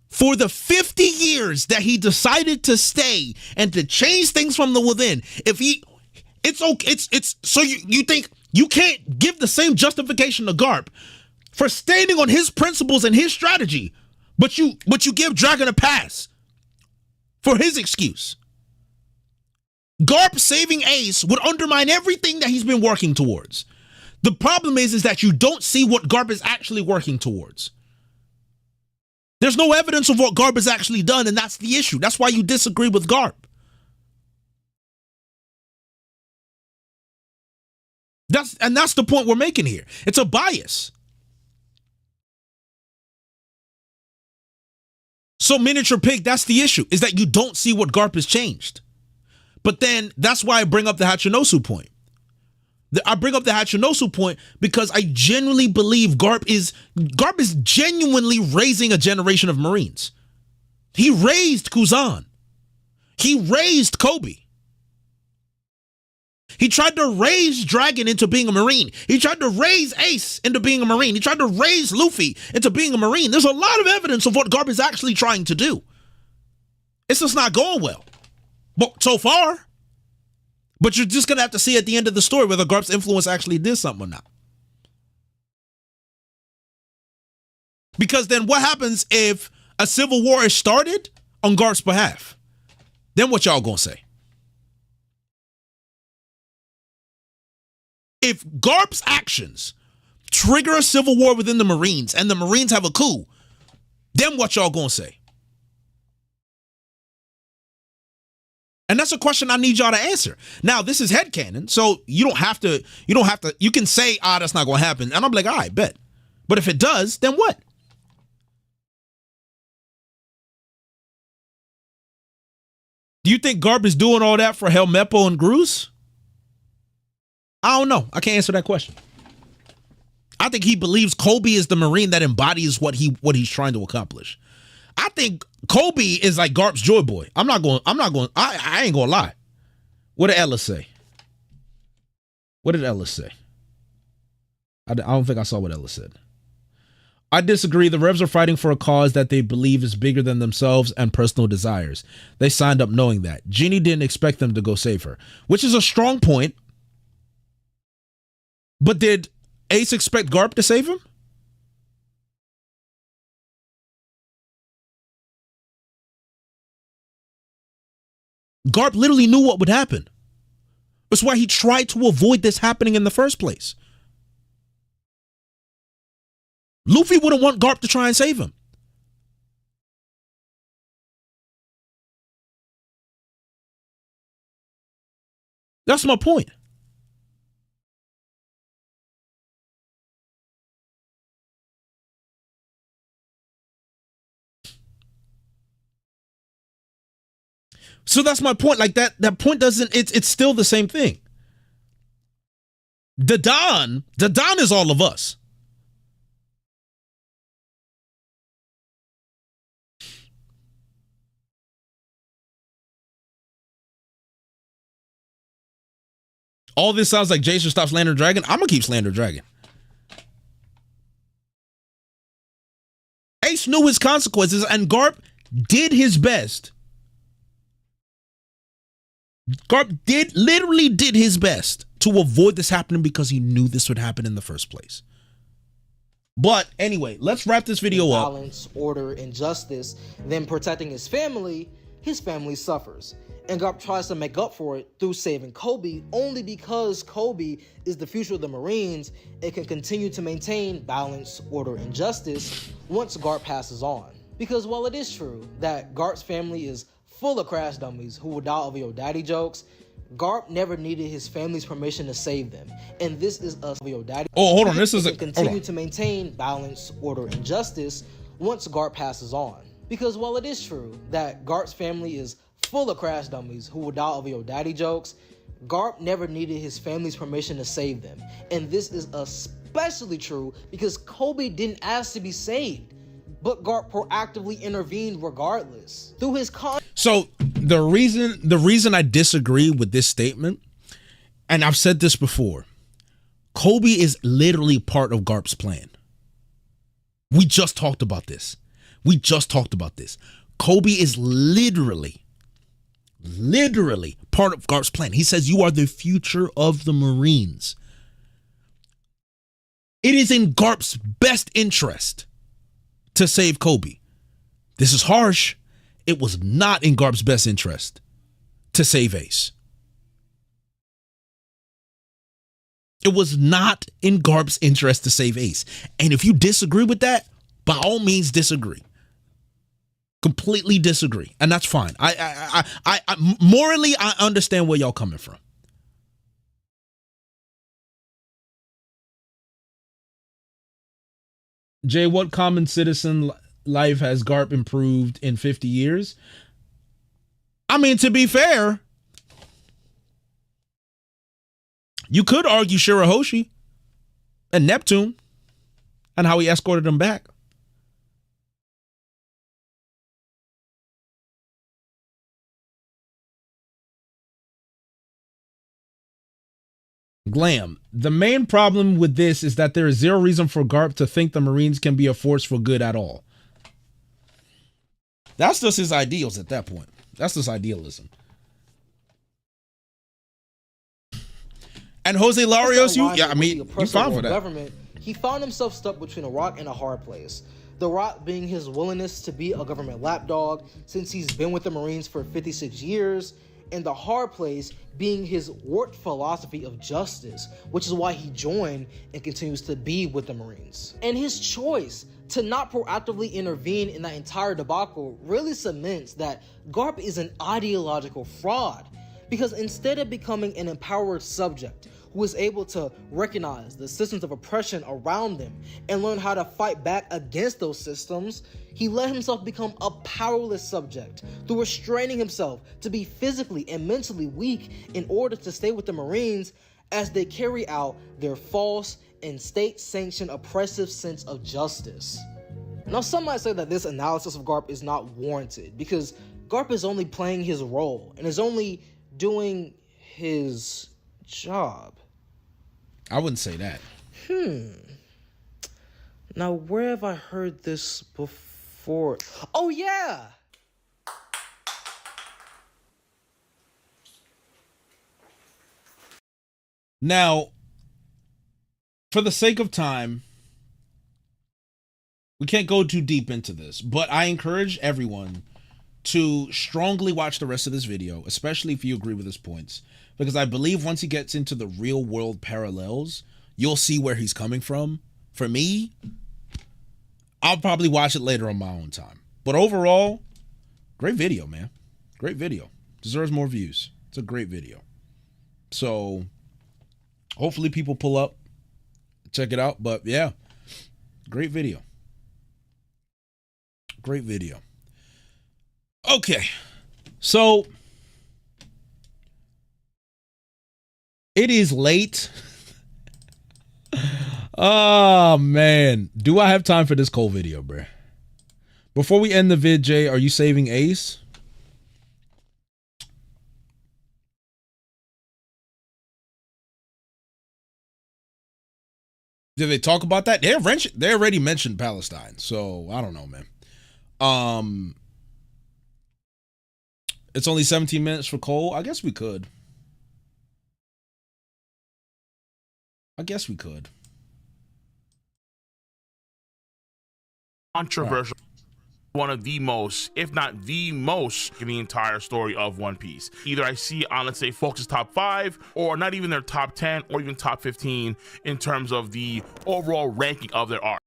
for the 50 years that he decided to stay and to change things from the within, it's okay. It's so you think you can't give the same justification to Garp for standing on his principles and his strategy, but you give Dragon a pass for his excuse. Garp saving Ace would undermine everything that he's been working towards. The problem is that you don't see what Garp is actually working towards. There's no evidence of what Garp has actually done, and that's the issue. That's why you disagree with Garp. That's the point we're making here. It's a bias. So Miniature Pig, that's the issue, is that you don't see what Garp has changed. But then that's why I bring up the Hachinosu point. I bring up the Hachinosu point because I genuinely believe Garp is genuinely raising a generation of Marines. He raised Kuzan. He raised Kobe. He tried to raise Dragon into being a Marine. He tried to raise Ace into being a Marine. He tried to raise Luffy into being a Marine. There's a lot of evidence of what Garp is actually trying to do. It's just not going well. But so far. But you're just going to have to see at the end of the story whether Garp's influence actually did something or not. Because then what happens if a civil war is started on Garp's behalf? Then what y'all going to say? If Garp's actions trigger a civil war within the Marines and the Marines have a coup, then what y'all going to say? And that's a question I need y'all to answer. Now, this is headcanon, so you can say, that's not going to happen. And I'm like, all right, bet. But if it does, then what? Do you think Garp is doing all that for Helmeppo and Gruz? I don't know. I can't answer that question. I think he believes Kobe is the Marine that embodies what he's trying to accomplish. I think Kobe is like Garp's joy boy. I ain't gonna lie. What did Ellis say? I don't think I saw what Ellis said. I disagree. The Revs are fighting for a cause that they believe is bigger than themselves and personal desires. They signed up knowing that. Genie didn't expect them to go save her, which is a strong point. But did Ace expect Garp to save him? Garp literally knew what would happen. That's why he tried to avoid this happening in the first place. Luffy wouldn't want Garp to try and save him. That's my point. So that's my point. Like that point doesn't, it's still the same thing. The Don is all of us. All this sounds like Jay should stop slandering Dragon. I'm gonna keep slandering Dragon. Ace knew his consequences, and Garp did his best. Garp literally did his best to avoid this happening because he knew this would happen in the first place. But anyway, let's wrap this video up. Balance, order, and justice, then protecting his family suffers. And Garp tries to make up for it through saving Kobe, only because Kobe is the future of the Marines and can continue to maintain balance, order, and justice once Garp passes on. Because while it is true that Garp's family is full of crash dummies who will die over your daddy jokes, Garp never needed his family's permission to save them. And this is a your daddy. Oh, hold on. This is a continue to maintain balance, order, and justice once Garp passes on. Because while it is true that Garp's family is full of crash dummies who will die over your daddy jokes, Garp never needed his family's permission to save them. And this is especially true because Kobe didn't ask to be saved, but Garp proactively intervened regardless. Through his So the reason I disagree with this statement, and I've said this before, Kobe is literally part of Garp's plan. We just talked about this. Kobe is literally part of Garp's plan. He says, you are the future of the Marines. It is in Garp's best interest to save Kobe. This is harsh. It was not in Garp's best interest to save Ace. It was not in Garp's interest to save Ace. And if you disagree with that, by all means disagree. Completely disagree. And that's fine. I morally, I understand where y'all coming from. Jay, what common citizen life has Garp improved in 50 years? I mean, to be fair, you could argue Shirahoshi and Neptune and how he escorted them back. Glam, the main problem with this is that there is zero reason for Garp to think the Marines can be a force for good at all. That's just his ideals at that point. That's just idealism. And Jose Larios, you fine for that. Government, he found himself stuck between a rock and a hard place. The rock being his willingness to be a government lapdog since he's been with the Marines for 56 years, and the hard place being his warped philosophy of justice, which is why he joined and continues to be with the Marines. And his choice to not proactively intervene in that entire debacle really cements that Garp is an ideological fraud, because instead of becoming an empowered subject who is able to recognize the systems of oppression around them and learn how to fight back against those systems, he let himself become a powerless subject through restraining himself to be physically and mentally weak in order to stay with the Marines as they carry out their false and state-sanctioned oppressive sense of justice. Now, some might say that this analysis of Garp is not warranted because Garp is only playing his role and is only doing his job. I wouldn't say that. Now, where have I heard this before? Oh, yeah! Now, for the sake of time, we can't go too deep into this, but I encourage everyone to strongly watch the rest of this video, especially if you agree with his points, because I believe once he gets into the real world parallels, you'll see where he's coming from. For me, I'll probably watch it later on my own time. But overall, great video, man. Great video. Deserves more views. It's a great video. So hopefully people pull up, check it out. But yeah, great video. Great video. Okay, so it is late. Oh man, do I have time for this Cole video, bruh? Before we end the vid, Jay, are you saving Ace? Did they talk about that? They already mentioned Palestine, so I don't know, man. It's only 17 minutes for Cole. I guess we could. Controversial. One of the most, if not the most, in the entire story of One Piece. Either I see on, let's say, folks' top 5, or not even their top 10, or even top 15 in terms of the overall ranking of their arc.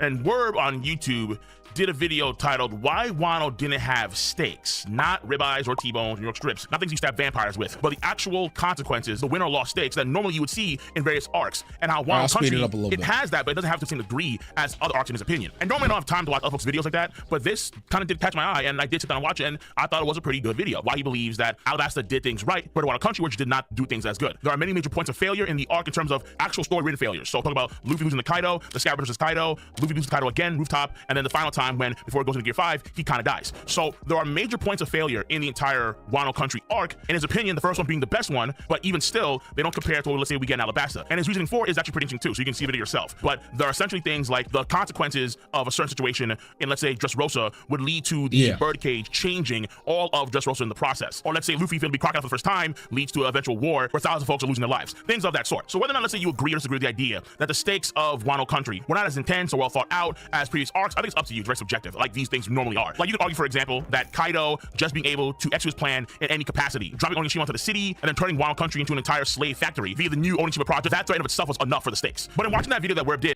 And Werb on YouTube did a video titled "Why Wano Didn't Have Stakes," not ribeyes or T-bones, New York strips, not things you stab vampires with, but the actual consequences, the win or loss stakes that normally you would see in various arcs, and how Wano Country, it has that, but it doesn't have to the same degree as other arcs in his opinion. And normally I don't have time to watch other folks' videos like that, but this kind of did catch my eye, and I did sit down and watch it, and I thought it was a pretty good video. Why he believes that Alabasta did things right, but Wano Country, which did not do things as good. There are many major points of failure in the arc in terms of actual story-written failures. So talk about Luffy losing to Kaido, the Scabbard versus Kaido, Luffy loses to Kaido again, rooftop, and then the final time when, before it goes into Gear 5, he kind of dies. So there are major points of failure in the entire Wano Country arc. In his opinion, the first one being the best one, but even still, they don't compare to what, let's say, we get in Alabasta. And his reasoning for it is actually pretty interesting too, so you can see it yourself. But there are essentially things like the consequences of a certain situation in, let's say, Dressrosa would lead to the birdcage changing all of Dressrosa in the process. Or let's say Luffy feeling to be Crocodile for the first time leads to an eventual war where thousands of folks are losing their lives. Things of that sort. So whether or not, let's say, you agree or disagree with the idea that the stakes of Wano Country were not as intense or well thought out as previous arcs, I think it's up to you. It's very subjective, like these things normally are. Like you could argue, for example, that Kaido just being able to execute his plan in any capacity, dropping Onigashima onto the city, and then turning Wano Country into an entire slave factory via the new Onigashima project, that threat of itself was enough for the stakes. But in watching that video that Werb did,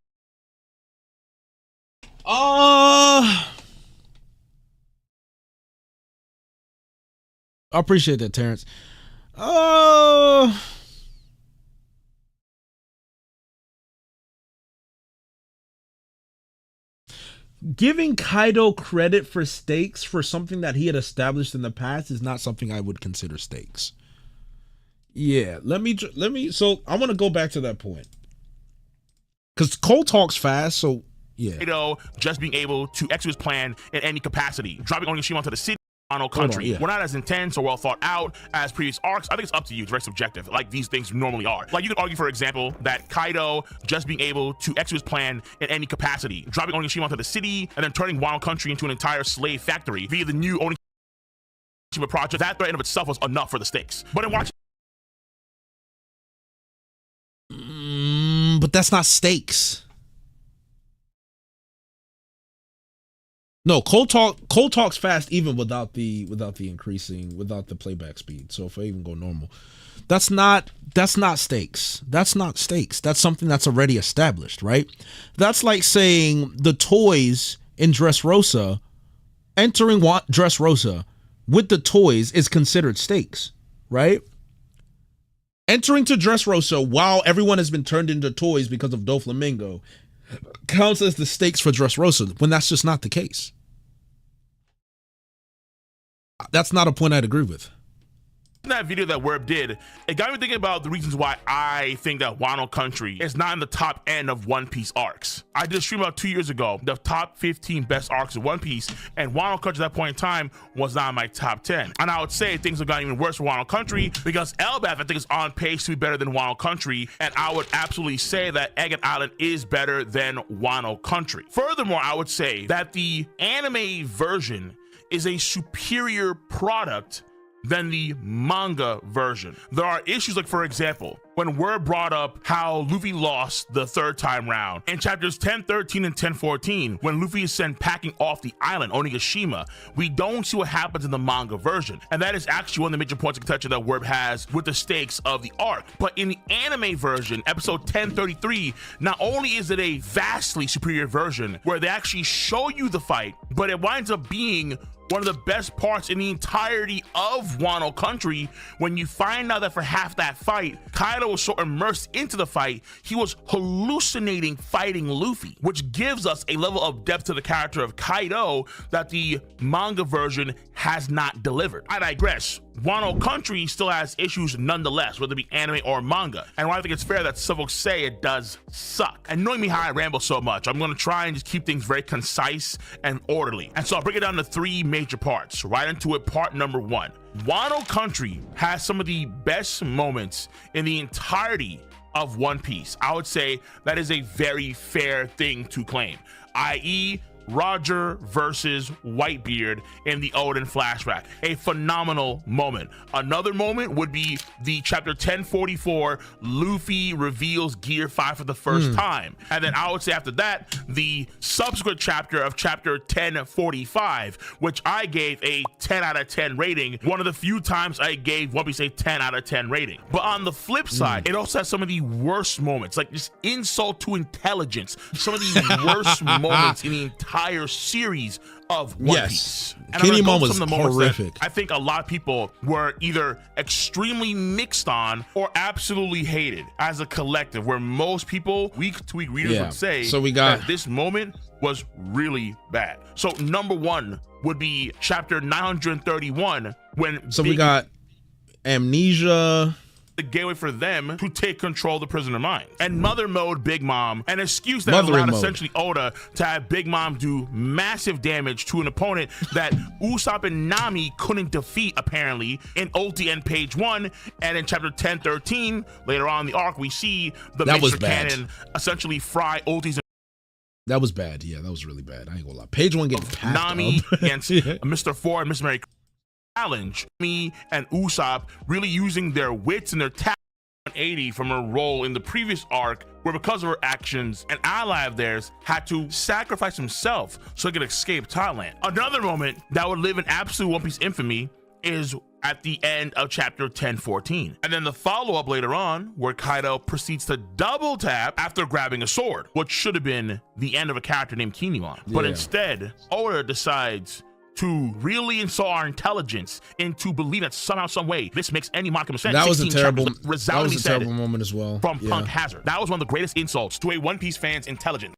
I appreciate that, Terrence. Giving Kaido credit for stakes for something that he had established in the past is not something I would consider stakes. Yeah, let me, so I want to go back to that point. Because Cole talks fast, so yeah. Kaido just being able to execute his plan in any capacity, dropping Onigashima onto the city, Wano Country were not as intense or well thought out as previous arcs. I think it's up to you. It's very subjective, like these things normally are. Like you could argue, for example, that Kaido just being able to execute his plan in any capacity, dropping Onigashima onto the city, and then turning Wano Country into an entire slave factory via the new Onigashima project, that threat in of itself was enough for the stakes. But in watching, but that's not stakes. No, Cole talks fast even without the playback speed. So if I even go normal, that's not stakes. That's not stakes. That's something that's already established, right? That's like saying the toys in Dressrosa, entering Dressrosa with the toys is considered stakes, right? Entering to Dressrosa while everyone has been turned into toys because of Doflamingo counts as the stakes for Dressrosa, when that's just not the case. That's not a point I'd agree with. that video that Werb did, it got me thinking about the reasons why I think that Wano Country is not in the top end of One Piece arcs. I did a stream about 2 years ago, the top 15 best arcs of One Piece, and Wano Country at that point in time was not in my top 10. And I would say things have gotten even worse for Wano Country because Elbaf, I think, is on pace to be better than Wano Country, and I would absolutely say that Egghead Island is better than Wano Country. Furthermore, I would say that the anime version is a superior product than the manga version. There are issues like, for example, when word brought up how Luffy lost the third time round in chapters 1013 and 1014, when Luffy is sent packing off the island Onigashima, we don't see what happens in the manga version, and that is actually one of the major points of contention that Word has with the stakes of the arc. But in the anime version, episode 1033, not only is it a vastly superior version where they actually show you the fight, but it winds up being one of the best parts in the entirety of Wano Country, when you find out that for half that fight, Kaido was so immersed into the fight, he was hallucinating fighting Luffy, which gives us a level of depth to the character of Kaido that the manga version has not delivered. I digress. Wano Country still has issues nonetheless, whether it be anime or manga. And while I think it's fair that some folks say it does suck, and knowing me how I ramble so much, I'm gonna try and just keep things very concise and orderly. And so I'll break it down to three major parts. Right into it, part number one. Wano Country has some of the best moments in the entirety of One Piece. I would say that is a very fair thing to claim, i.e., Roger versus Whitebeard in the Odin flashback. A phenomenal moment. Another moment would be the chapter 1044, Luffy reveals Gear 5 for the first time. And then I would say after that, the subsequent chapter of chapter 1045, which I gave a 10 out of 10 rating. One of the few times I gave One Piece a 10 out of 10 rating. But on the flip side, it also has some of the worst moments, like just insult to intelligence. Some of the worst moments in the entire series of One Piece. And Kinemon was horrific. I think a lot of people were either extremely mixed on or absolutely hated as a collective, where most people, week to week readers, would say so we got that this moment was really bad. So number one would be chapter 931, when we got Amnesia, the gateway for them to take control of the prisoner mind, and Mother Mode Big Mom, an excuse that Mothering allowed mode. essentially Oda to have Big Mom do massive damage to an opponent that Usopp and Nami couldn't defeat, apparently, in Ulti and page 1. And in chapter 1013, later on in the arc, we see the Mixer Cannon essentially fry Ulti's. That was bad. Yeah, that was really bad. I ain't gonna lie. Page 1 getting packed Nami up. against Mr. Four and Miss Mary challenge me and Usopp really using their wits and their talent 180 from her role in the previous arc, where because of her actions, an ally of theirs had to sacrifice himself so he could escape Thailand. Another moment that would live in absolute One Piece infamy is at the end of chapter 1014, and then the follow-up later on where Kaido proceeds to double tap after grabbing a sword, which should have been the end of a character named Kinemon. But instead, Oda decides to really insult our intelligence into believing that somehow, some way, this makes any modicum of sense. That was a terrible, resoundingly moment as well. From Punk Hazard. That was one of the greatest insults to a One Piece fan's intelligence.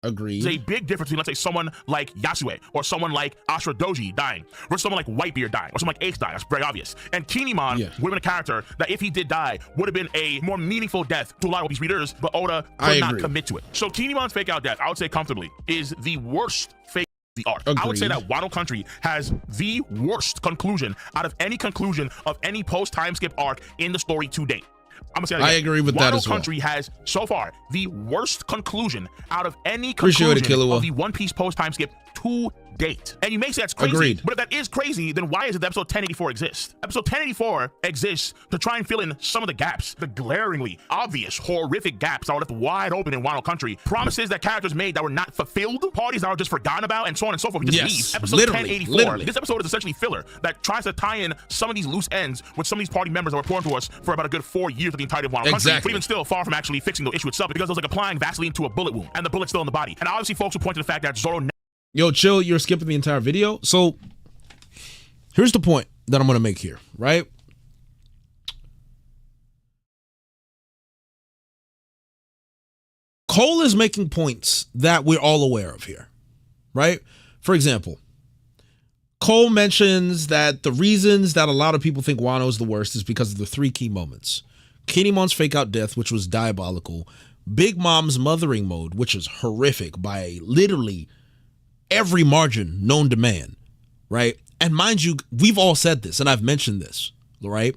Agreed. There's a big difference between, let's say, someone like Yasue or someone like Ashura Doji dying versus someone like Whitebeard dying or someone like Ace dying. That's very obvious. And Kinemon would have been a character that, if he did die, would have been a more meaningful death to a lot of these readers, but Oda could not commit to it. So Kinemon's fake out death, I would say comfortably, is the worst fake the arc. Agreed. I would say that Wano Country has the worst conclusion out of any conclusion of any post-time skip arc in the story to date. I'm gonna say that again. I agree with that as well. Wano Country has so far the worst conclusion out of any conclusion of the One Piece post-time skip to date. And you may say that's crazy, Agreed. but if that is crazy, then why is it that episode 1084 exists? Episode 1084 exists to try and fill in some of the gaps, the glaringly obvious, horrific gaps that were left wide open in Wano Country. Promises that characters made that were not fulfilled, parties that were just forgotten about, and so on and so forth. We just leave. Episode 1084. This episode is essentially filler that tries to tie in some of these loose ends with some of these party members that were pouring to us for about a good 4 years of the entirety of Wano Country. But even still, far from actually fixing the issue itself, because it was like applying Vaseline to a bullet wound, and the bullet's still in the body. And obviously, folks will point to the fact that Zoro. Yo, chill, you're skipping the entire video. So here's the point that I'm going to make here, right? Cole is making points that we're all aware of here, right? For example, Cole mentions that the reasons that a lot of people think Wano is the worst is because of the three key moments. Kinemon's fake out death, which was diabolical. Big Mom's mothering mode, which is horrific by literally every margin known to man, right? And mind you, we've all said this, and I've mentioned this, right?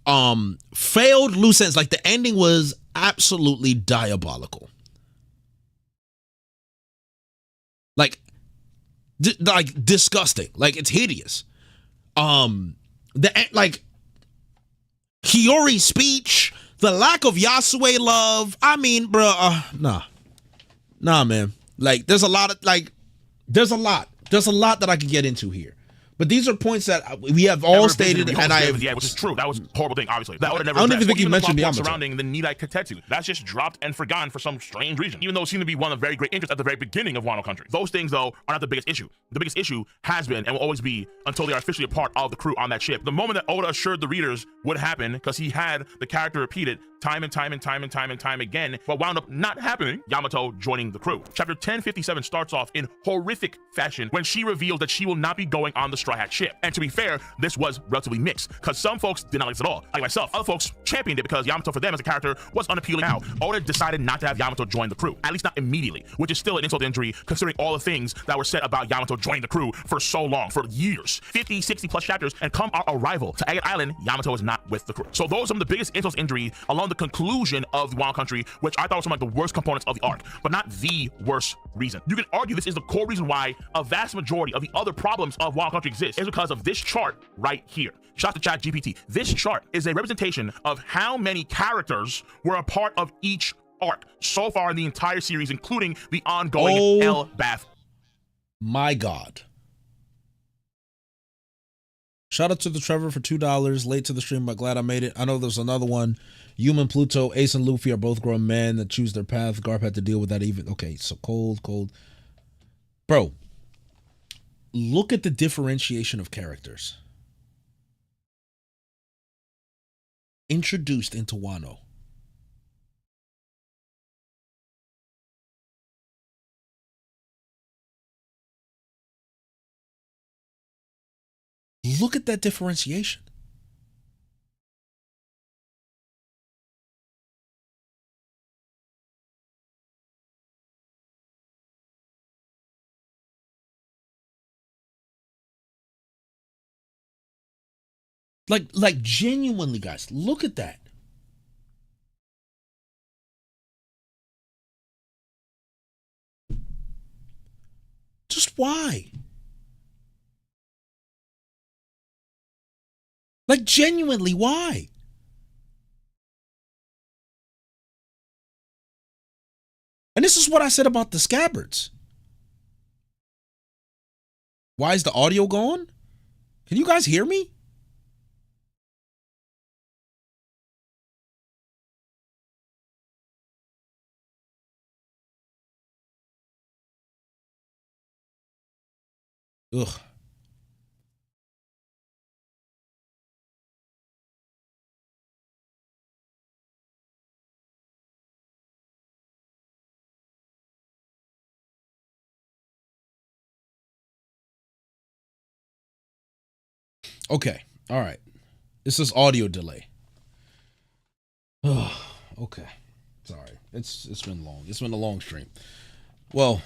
Failed loose ends, like the ending was absolutely diabolical. Like disgusting. Like, it's hideous. like Hiyori's speech, the lack of Yasue love. I mean, bro, nah, man. Like, there's a lot that I could get into here. But these are points that we have all stated, and I have. Yeah, which is true. That was a horrible thing, obviously. That would have never. I don't even think you mentioned the Yamato surrounding the Nidai Katetsu. That's just dropped and forgotten for some strange reason. Even though it seemed to be one of very great interests at the very beginning of Wano Country. Those things, though, are not the biggest issue. The biggest issue has been and will always be until they are officially a part of the crew on that ship. The moment that Oda assured the readers would happen, because he had the character repeat it time and time again, but wound up not happening, Yamato joining the crew. Chapter 1057 starts off in horrific fashion when she reveals that she will not be going on the Straw Hat ship. And to be fair, this was relatively mixed, because some folks did not like this at all, like myself. Other folks championed it because Yamato for them as a character was unappealing. Now, Oda decided not to have Yamato join the crew, at least not immediately, which is still an insult to injury considering all the things that were said about Yamato joining the crew for so long, for years, 50, 60 plus chapters, and come our arrival to Agate Island, Yamato is not with the crew. So those are some of the biggest insults to injury along the conclusion of the Wano Country, which I thought was some of the worst components of the arc, but not the worst reason. You can argue this is the core reason why a vast majority of the other problems of Wano Country exist is because of this chart right here. Shout out to ChatGPT. This chart is a representation of how many characters were a part of each arc so far in the entire series, including the ongoing Elbaf. My God. Shout out to the Trevor for $2. Late to the stream, but glad I made it. I know there's another one. Human Pluto, Ace and Luffy are both grown men that choose their path. Garp had to deal with that even. Okay, so cold. Bro, look at the differentiation of characters introduced into Wano. Look at that differentiation. Like genuinely, guys, look at that. Just why? Like, genuinely, why? And this is what I said about the scabbards. Why is the audio gone? Can you guys hear me? Ugh. Okay. All right. This is audio delay. Oh, okay. Sorry. It's been long. It's been a long stream. Well,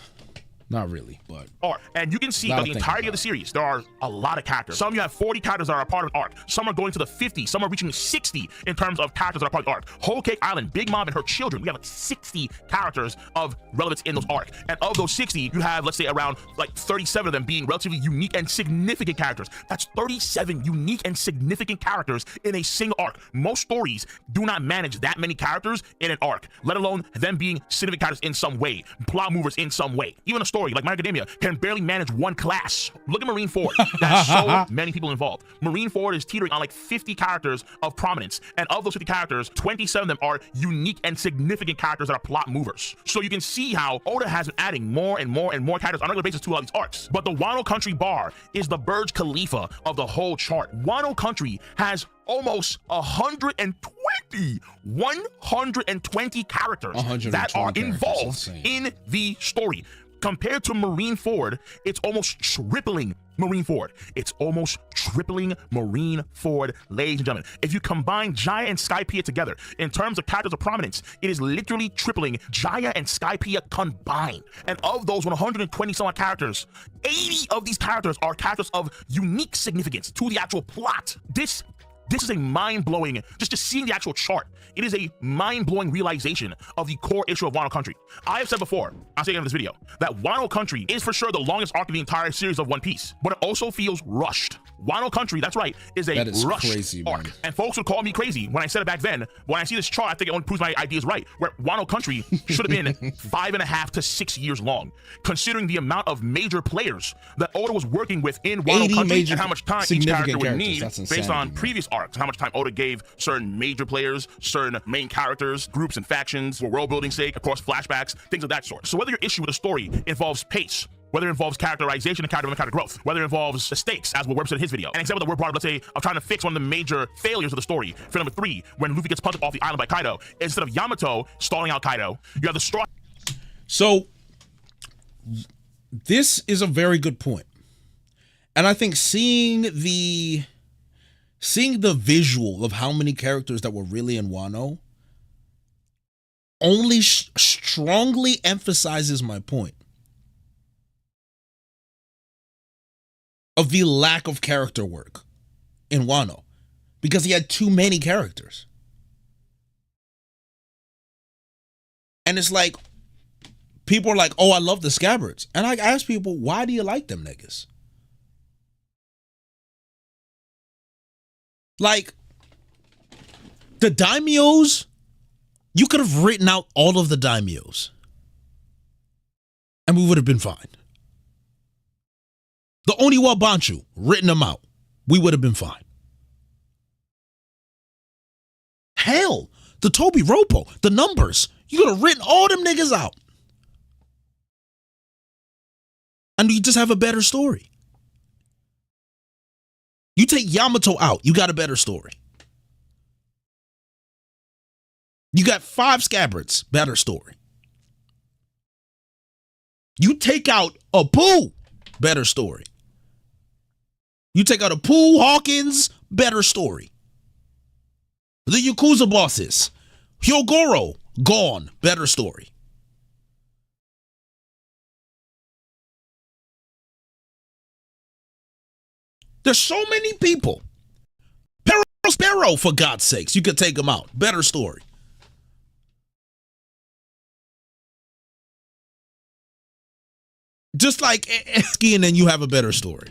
not really, but and you can see that the entirety of the series, there are a lot of characters. Some you have 40 characters that are a part of an arc. Some are going to the 50. Some are reaching 60 in terms of characters that are part of the arc. Whole Cake Island, Big Mom and her children. We have like 60 characters of relevance in those arc. And of those 60, you have, let's say, around like 37 of them being relatively unique and significant characters. That's 37 unique and significant characters in a single arc. Most stories do not manage that many characters in an arc, let alone them being significant characters in some way, plot movers in some way. Even a story like My Academia can barely manage one class. Look at Marineford. There's so many people involved. Marineford is teetering on like 50 characters of prominence, and of those 50 characters, 27 of them are unique and significant characters that are plot movers. So you can see how Oda has been adding more and more and more characters on a regular basis to all these arcs. But the Wano Country bar is the Burj Khalifa of the whole chart. Wano Country has almost 120 characters that are involved in the story. Compared to Marineford, it's almost tripling Marineford. It's almost tripling Marineford, ladies and gentlemen. If you combine Jaya and Skypiea together, in terms of characters of prominence, it is literally tripling Jaya and Skypiea combined. And of those 120 some odd characters, 80 of these characters are characters of unique significance to the actual plot. This This is a mind-blowing, just seeing the actual chart. It is a mind-blowing realization of the core issue of Wano Country. I have said before, I'm saying in this video, that Wano Country is for sure the longest arc in the entire series of One Piece, but it also feels rushed. Wano Country, that's right, is a rushed crazy, arc. man. And folks would call me crazy when I said it back then. When I see this chart, I think it only proves my ideas right, where Wano Country should have been 5.5 to 6 years long, considering the amount of major players that Oda was working with in Wano Country and how much time each character would need based on previous arcs, and how much time Oda gave certain major players, certain main characters, groups and factions for world building sake, across flashbacks, things of that sort. So whether your issue with a story involves pace, whether it involves characterization and character growth, whether it involves the stakes, as what Webb said in his video. An example that we're brought up, let's say, of trying to fix one of the major failures of the story. For number 3, when Luffy gets punched off the island by Kaido, instead of Yamato stalling out Kaido, you have the straw. So this is a very good point. And I think seeing the visual of how many characters that were really in Wano only strongly emphasizes my point of the lack of character work in Wano, because he had too many characters. And it's like, people are like, oh, I love the Scabbards. And I ask people, why do you like them niggas? Like, the daimyos, you could have written out all of the daimyos and we would have been fine. The Oniwa Banchu, written them out, we would have been fine. Hell, the Toby Ropo, the numbers, you could have written all them niggas out. And you just have a better story. You take Yamato out, you got a better story. You got 5 Scabbards, better story. You take out Apu, better story. You take out Apu, Hawkins, better story. The Yakuza bosses, Hyogoro, gone, better story. There's so many people. Sparrow, for God's sakes, you could take them out. Better story. Just like Eski, and then you have a better story.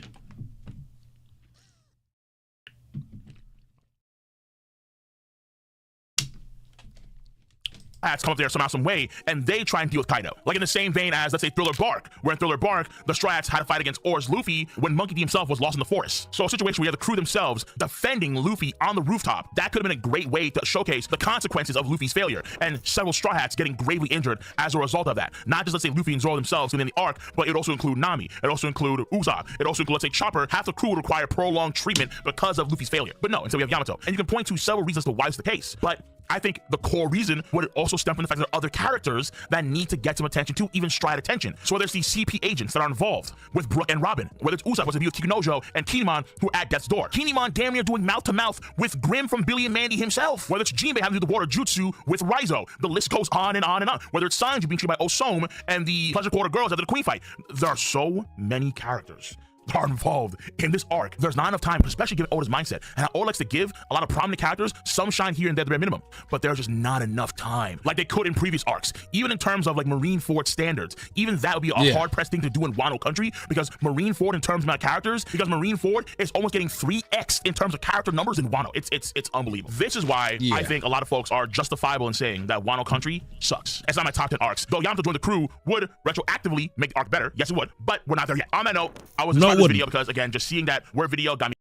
Come up there somehow, some way, and they try and deal with Kaido. Like in the same vein as, let's say, Thriller Bark, where in Thriller Bark, the Straw Hats had to fight against Oar's Luffy when Monkey D himself was lost in the forest. So a situation where you have the crew themselves defending Luffy on the rooftop, that could have been a great way to showcase the consequences of Luffy's failure, and several Straw Hats getting gravely injured as a result of that. Not just, let's say, Luffy and Zoro themselves within the arc, but it would also include Nami, it also include Usopp, it also include, let's say, Chopper. Half the crew would require prolonged treatment because of Luffy's failure. But no, instead we have Yamato. And you can point to several reasons to why it's the case, but I think the core reason would also stem from the fact that there are other characters that need to get some attention to, even stride attention. So whether it's these CP agents that are involved with Brook and Robin, whether it's Usopp, whether it's Kikunojo and Kinemon who are at death's door. Kinemon damn near doing mouth-to-mouth with Grim from Billy and Mandy himself. Whether it's Jinbei having to do the water jutsu with Raizo. The list goes on and on and on. Whether it's Sanji being treated by Osome and the Pleasure Quarter girls after the Queen fight. There are so many characters are involved in this arc. There's not enough time, especially given Oda's mindset and how Oda likes to give a lot of prominent characters some shine here and there at the bare minimum, but there's just not enough time like they could in previous arcs. Even in terms of like Marineford standards, even that would be a hard-pressed thing to do in Wano Country, because Marineford in terms of my characters, because Marineford is almost getting 3x in terms of character numbers in Wano. It's unbelievable. This is why I think a lot of folks are justifiable in saying that Wano Country sucks. It's not my top 10 arcs. Though Yamato joined the crew would retroactively make the arc better. Yes, it would, but we're not there yet. On that note, I was this video because, again, just seeing that word video got me.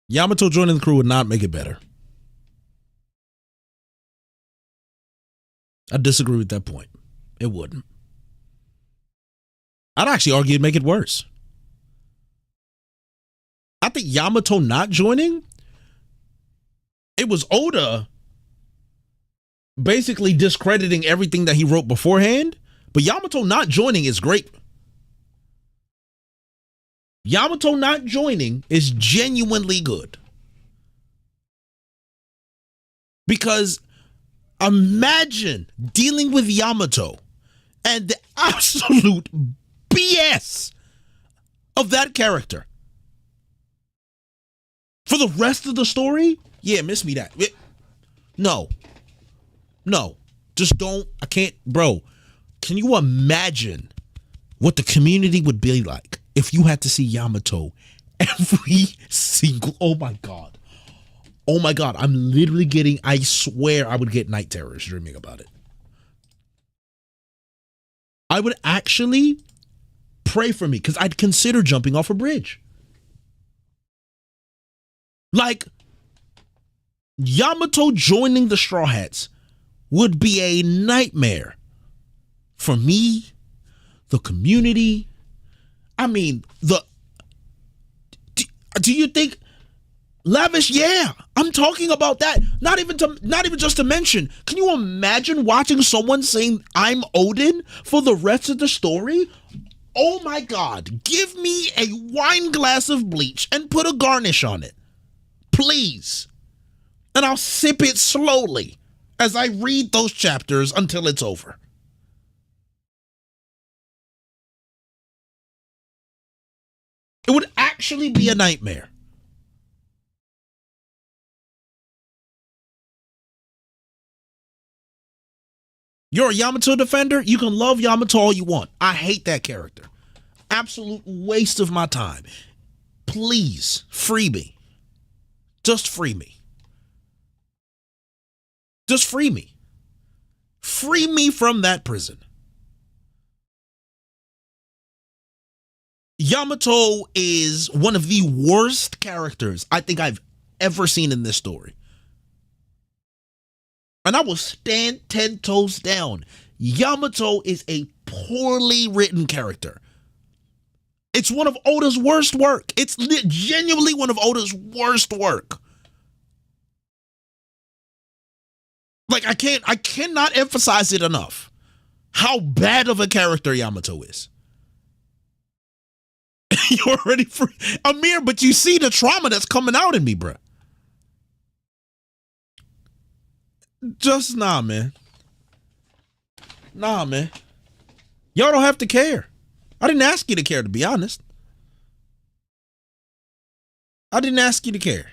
Yamato joining the crew would not make it better. I disagree with that point. It wouldn't. I'd actually argue it'd make it worse. I think Yamato not joining, it was Oda basically discrediting everything that he wrote beforehand, but Yamato not joining is great. Yamato not joining is genuinely good. Because imagine dealing with Yamato and the absolute BS of that character for the rest of the story. Yeah, miss me that. No. No. Just don't. I can't. Bro, can you imagine what the community would be like if you had to see Yamato every single. Oh my God. Oh my God. I'm literally getting. I swear I would get night terrors dreaming about it. I would actually pray for me because I'd consider jumping off a bridge. Like, Yamato joining the Straw Hats would be a nightmare for me, the community. I mean, do you think Lavish? Yeah, I'm talking about that. Not even just to mention. Can you imagine watching someone saying I'm Odin for the rest of the story? Oh my God, give me a wine glass of bleach and put a garnish on it, please. And I'll sip it slowly as I read those chapters until it's over. It would actually be a nightmare. You're a Yamato defender. You can love Yamato all you want. I hate that character. Absolute waste of my time. Please, free me. Just free me. Just free me. Free me from that prison. Yamato is one of the worst characters I think I've ever seen in this story. And I will stand 10 toes down. Yamato is a poorly written character. It's one of Oda's worst work. It's genuinely one of Oda's worst work. Like, I cannot emphasize it enough how bad of a character Yamato is. You're already free. Amir, but you see the trauma that's coming out in me, bruh. Just nah, man. Nah, man. Y'all don't have to care. I didn't ask you to care, to be honest. I didn't ask you to care.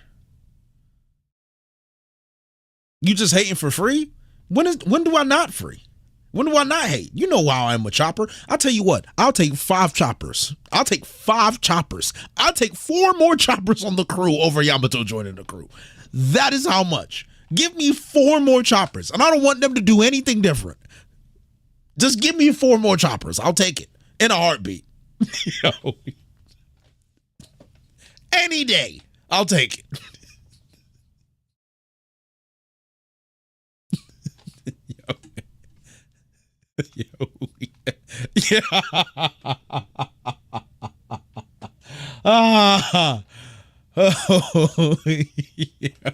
You just hating for free? When do I not free? When do I not hate? You know how I am a chopper. I'll tell you what, I'll take 5 choppers. I'll take 5 choppers. I'll take 4 more choppers on the crew over Yamato joining the crew. That is how much. Give me 4 more choppers. And I don't want them to do anything different. Just give me 4 more choppers. I'll take it in a heartbeat. Yo. Any day, I'll take it. Yo. Yeah. Oh, yeah.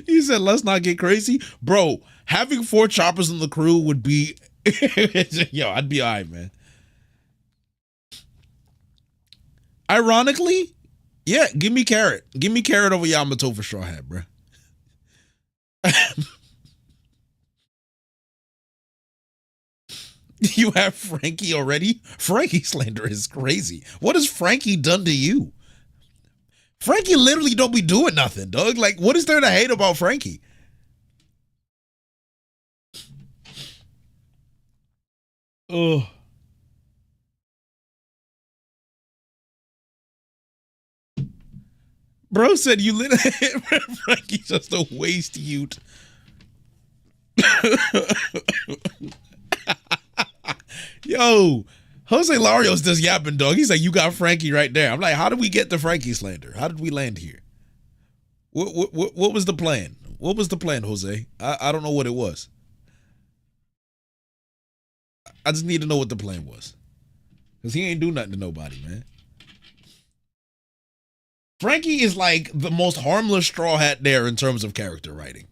You said let's not get crazy, bro. Having 4 choppers in the crew would be, yo, I'd be all right, man. Ironically, yeah, give me Carrot. Give me Carrot over Yamato for Straw Hat, bro. You have Frankie already? Frankie slander is crazy. What has Frankie done to you? Frankie literally don't be doing nothing, dog. Like, what is there to hate about Frankie? Oh. Bro said you literally Frankie's just a waste youth. Yo, Jose Larios just yapping, dog. He's like, you got Frankie right there. I'm like, how did we get to Frankie slander? How did we land here? What was the plan? What was the plan, Jose? I don't know what it was. I just need to know what the plan was. Because he ain't do nothing to nobody, man. Frankie is like the most harmless Straw Hat there in terms of character writing.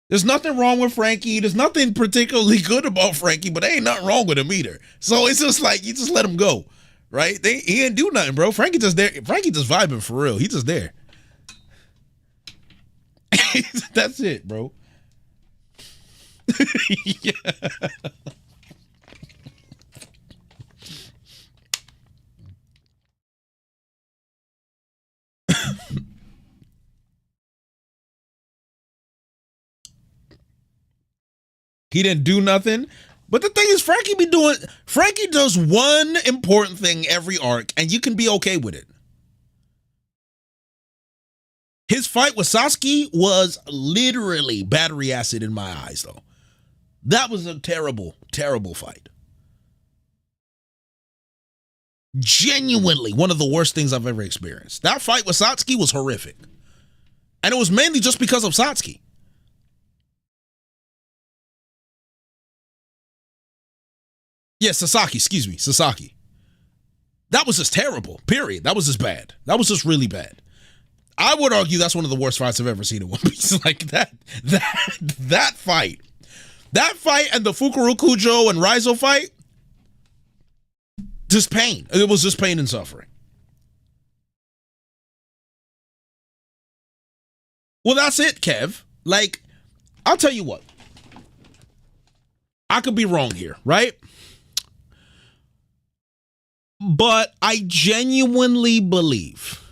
There's nothing wrong with Frankie. There's nothing particularly good about Frankie, but there ain't nothing wrong with him either. So it's just like, you just let him go, right? He ain't do nothing, bro. Frankie just there. Frankie just vibing for real. He just there. That's it, bro. Yeah. He didn't do nothing. But the thing is, Frankie does one important thing every arc, and you can be okay with it. His fight with Sasuke was literally battery acid in my eyes, though. That was a terrible, terrible fight. Genuinely one of the worst things I've ever experienced. That fight with Satsuki was horrific. And it was mainly just because of Satsuki. Yeah, Sasaki. That was just terrible, period. That was just bad. That was just really bad. I would argue that's one of the worst fights I've ever seen in One Piece. Like that fight. That fight and the Fukurokujo and Raizo fight, just pain. It was just pain and suffering. Well, that's it, Kev. Like, I'll tell you what. I could be wrong here, right? But I genuinely believe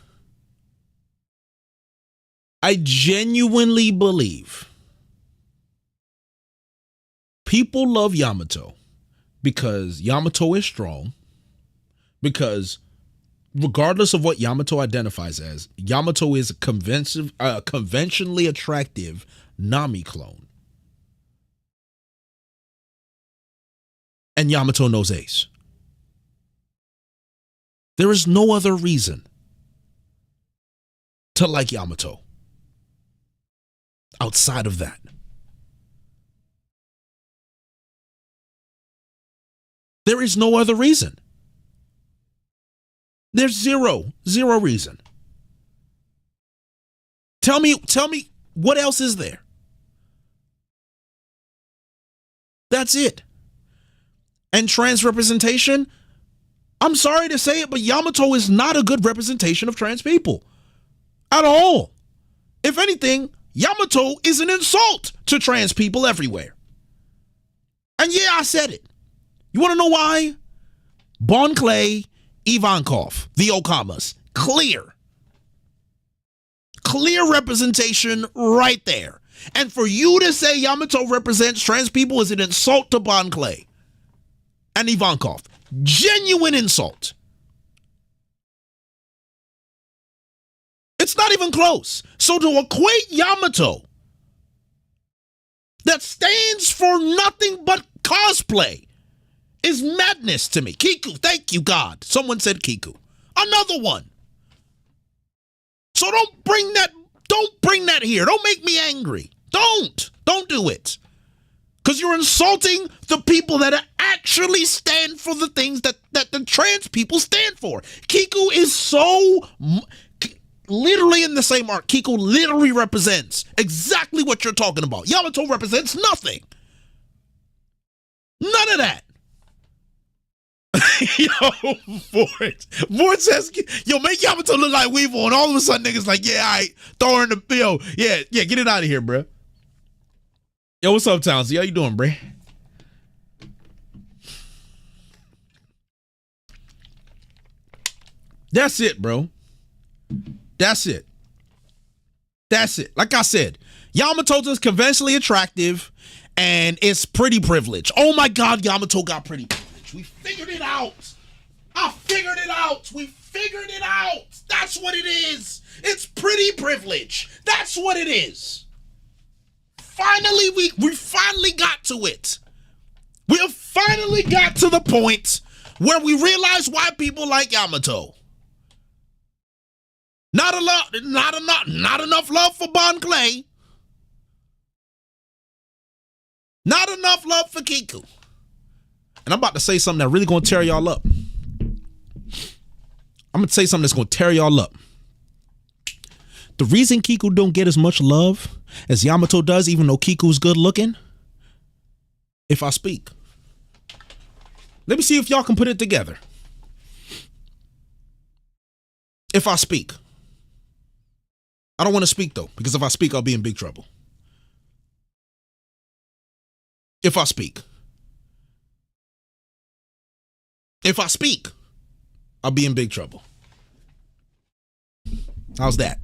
people love Yamato because Yamato is strong, because regardless of what Yamato identifies as, Yamato is a conventionally attractive Nami clone. And Yamato knows Ace. There is no other reason to like Yamato outside of that. There is no other reason. There's zero reason. Tell me what else is there? That's it. And trans representation, I'm sorry to say it, but Yamato is not a good representation of trans people. At all. If anything, Yamato is an insult to trans people everywhere. And yeah, I said it. You want to know why? Bon Clay, Ivankov, the Okamas. Clear representation right there. And for you to say Yamato represents trans people is an insult to Bon Clay and Ivankov. Genuine insult. It's not even close. So to equate Yamato, that stands for nothing but cosplay, is madness to me. Kiku, thank you, God. Someone said Kiku. Another one. So don't bring that here. Don't make me angry. Don't do it. Because you're insulting the people that actually stand for the things that the trans people stand for. Kiku is so literally in the same arc. Kiku literally represents exactly what you're talking about. Yamato represents nothing. None of that. Yo, Ford says, yo, make Yamato look like Weevil, and all of a sudden niggas like, yeah, all right, throw her in the, yo, yeah, get it out of here, bro. Yo, what's up, Townsy? How you doing, bro? That's it, bro. That's it. Like I said, Yamato's is conventionally attractive, and it's pretty privilege. Oh my God, Yamato got pretty privilege. We figured it out. I figured it out. We figured it out. That's what it is. It's pretty privilege. That's what it is. Finally, we finally got to it. We have finally got to the point where we realize why people like Yamato. Not enough love for Bon Clay. Not enough love for Kiku. And I'm about to say something that really gonna tear y'all up. I'm gonna say something that's gonna tear y'all up. The reason Kiku don't get as much love as Yamato does, even though Kiku's good looking, if I speak. Let me see if y'all can put it together. If I speak. I don't want to speak though, because if I speak, I'll be in big trouble. If I speak. If I speak, I'll be in big trouble. How's that?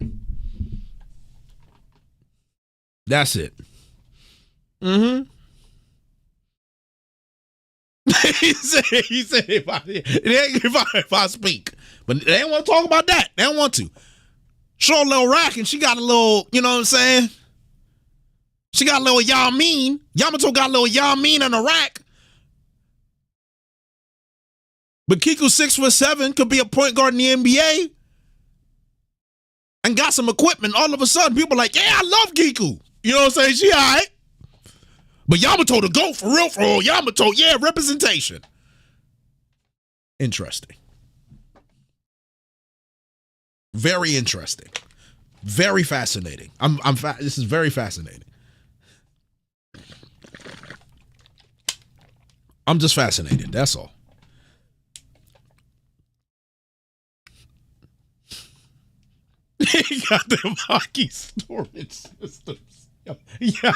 That's it. he said if I speak. But they don't want to talk about that. They don't want to. Show a little rack and she got a little, you know what I'm saying? She got a little Yamin. Yamato got a little Yamin in a rack. But Kiku 6'7" could be a point guard in the NBA and got some equipment. All of a sudden, people are like, yeah, I love Kiku. You know what I'm saying? She all right. But Yamato the GOAT for real. Yamato, yeah, representation. Interesting. Very interesting. Very fascinating. This is very fascinating. I'm just fascinated. That's all. He got them hockey storage systems. Yeah.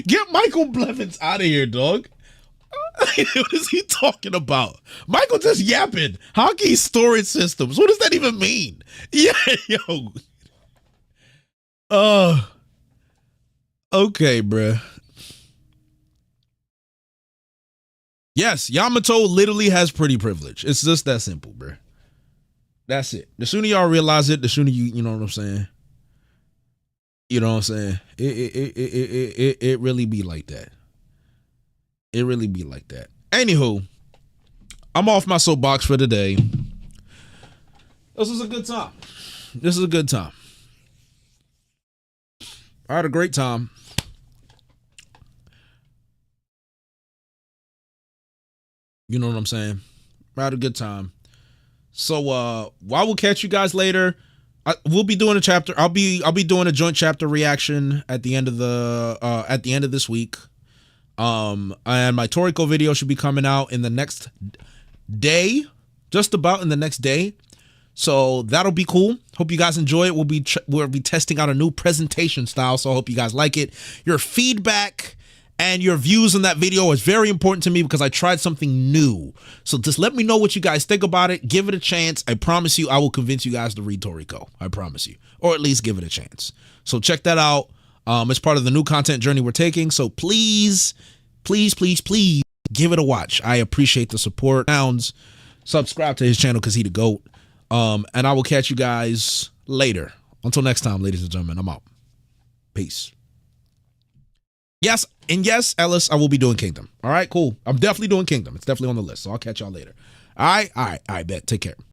Get Michael Blevins out of here, dog. What is he talking about? Michael just yapping. Hockey storage systems. What does that even mean? Yeah, yo. Okay, bruh. Yes, Yamato literally has pretty privilege. It's just that simple, bruh. That's it. The sooner y'all realize it, the sooner you know what I'm saying? You know what I'm saying? It really be like that. It really be like that. Anywho, I'm off my soapbox for today. This was a good time. This is a good time. I had a great time. You know what I'm saying? I had a good time. So I will catch you guys later. We'll be doing a chapter. I'll be doing a joint chapter reaction at the end of this week. And my Toriko video should be coming out in the next day, just about in the next day. So that'll be cool. Hope you guys enjoy it. We'll be testing out a new presentation style. So I hope you guys like it. Your feedback and your views on that video is very important to me because I tried something new. So just let me know what you guys think about it. Give it a chance. I promise you I will convince you guys to read Toriko. I promise you. Or at least give it a chance. So check that out. It's part of the new content journey we're taking. So please give it a watch. I appreciate the support. Subscribe to his channel because he the GOAT. And I will catch you guys later. Until next time, ladies and gentlemen, I'm out. Peace. Yes, and yes, Ellis, I will be doing Kingdom. All right, cool. I'm definitely doing Kingdom. It's definitely on the list. So I'll catch y'all later. All right, bet. Take care.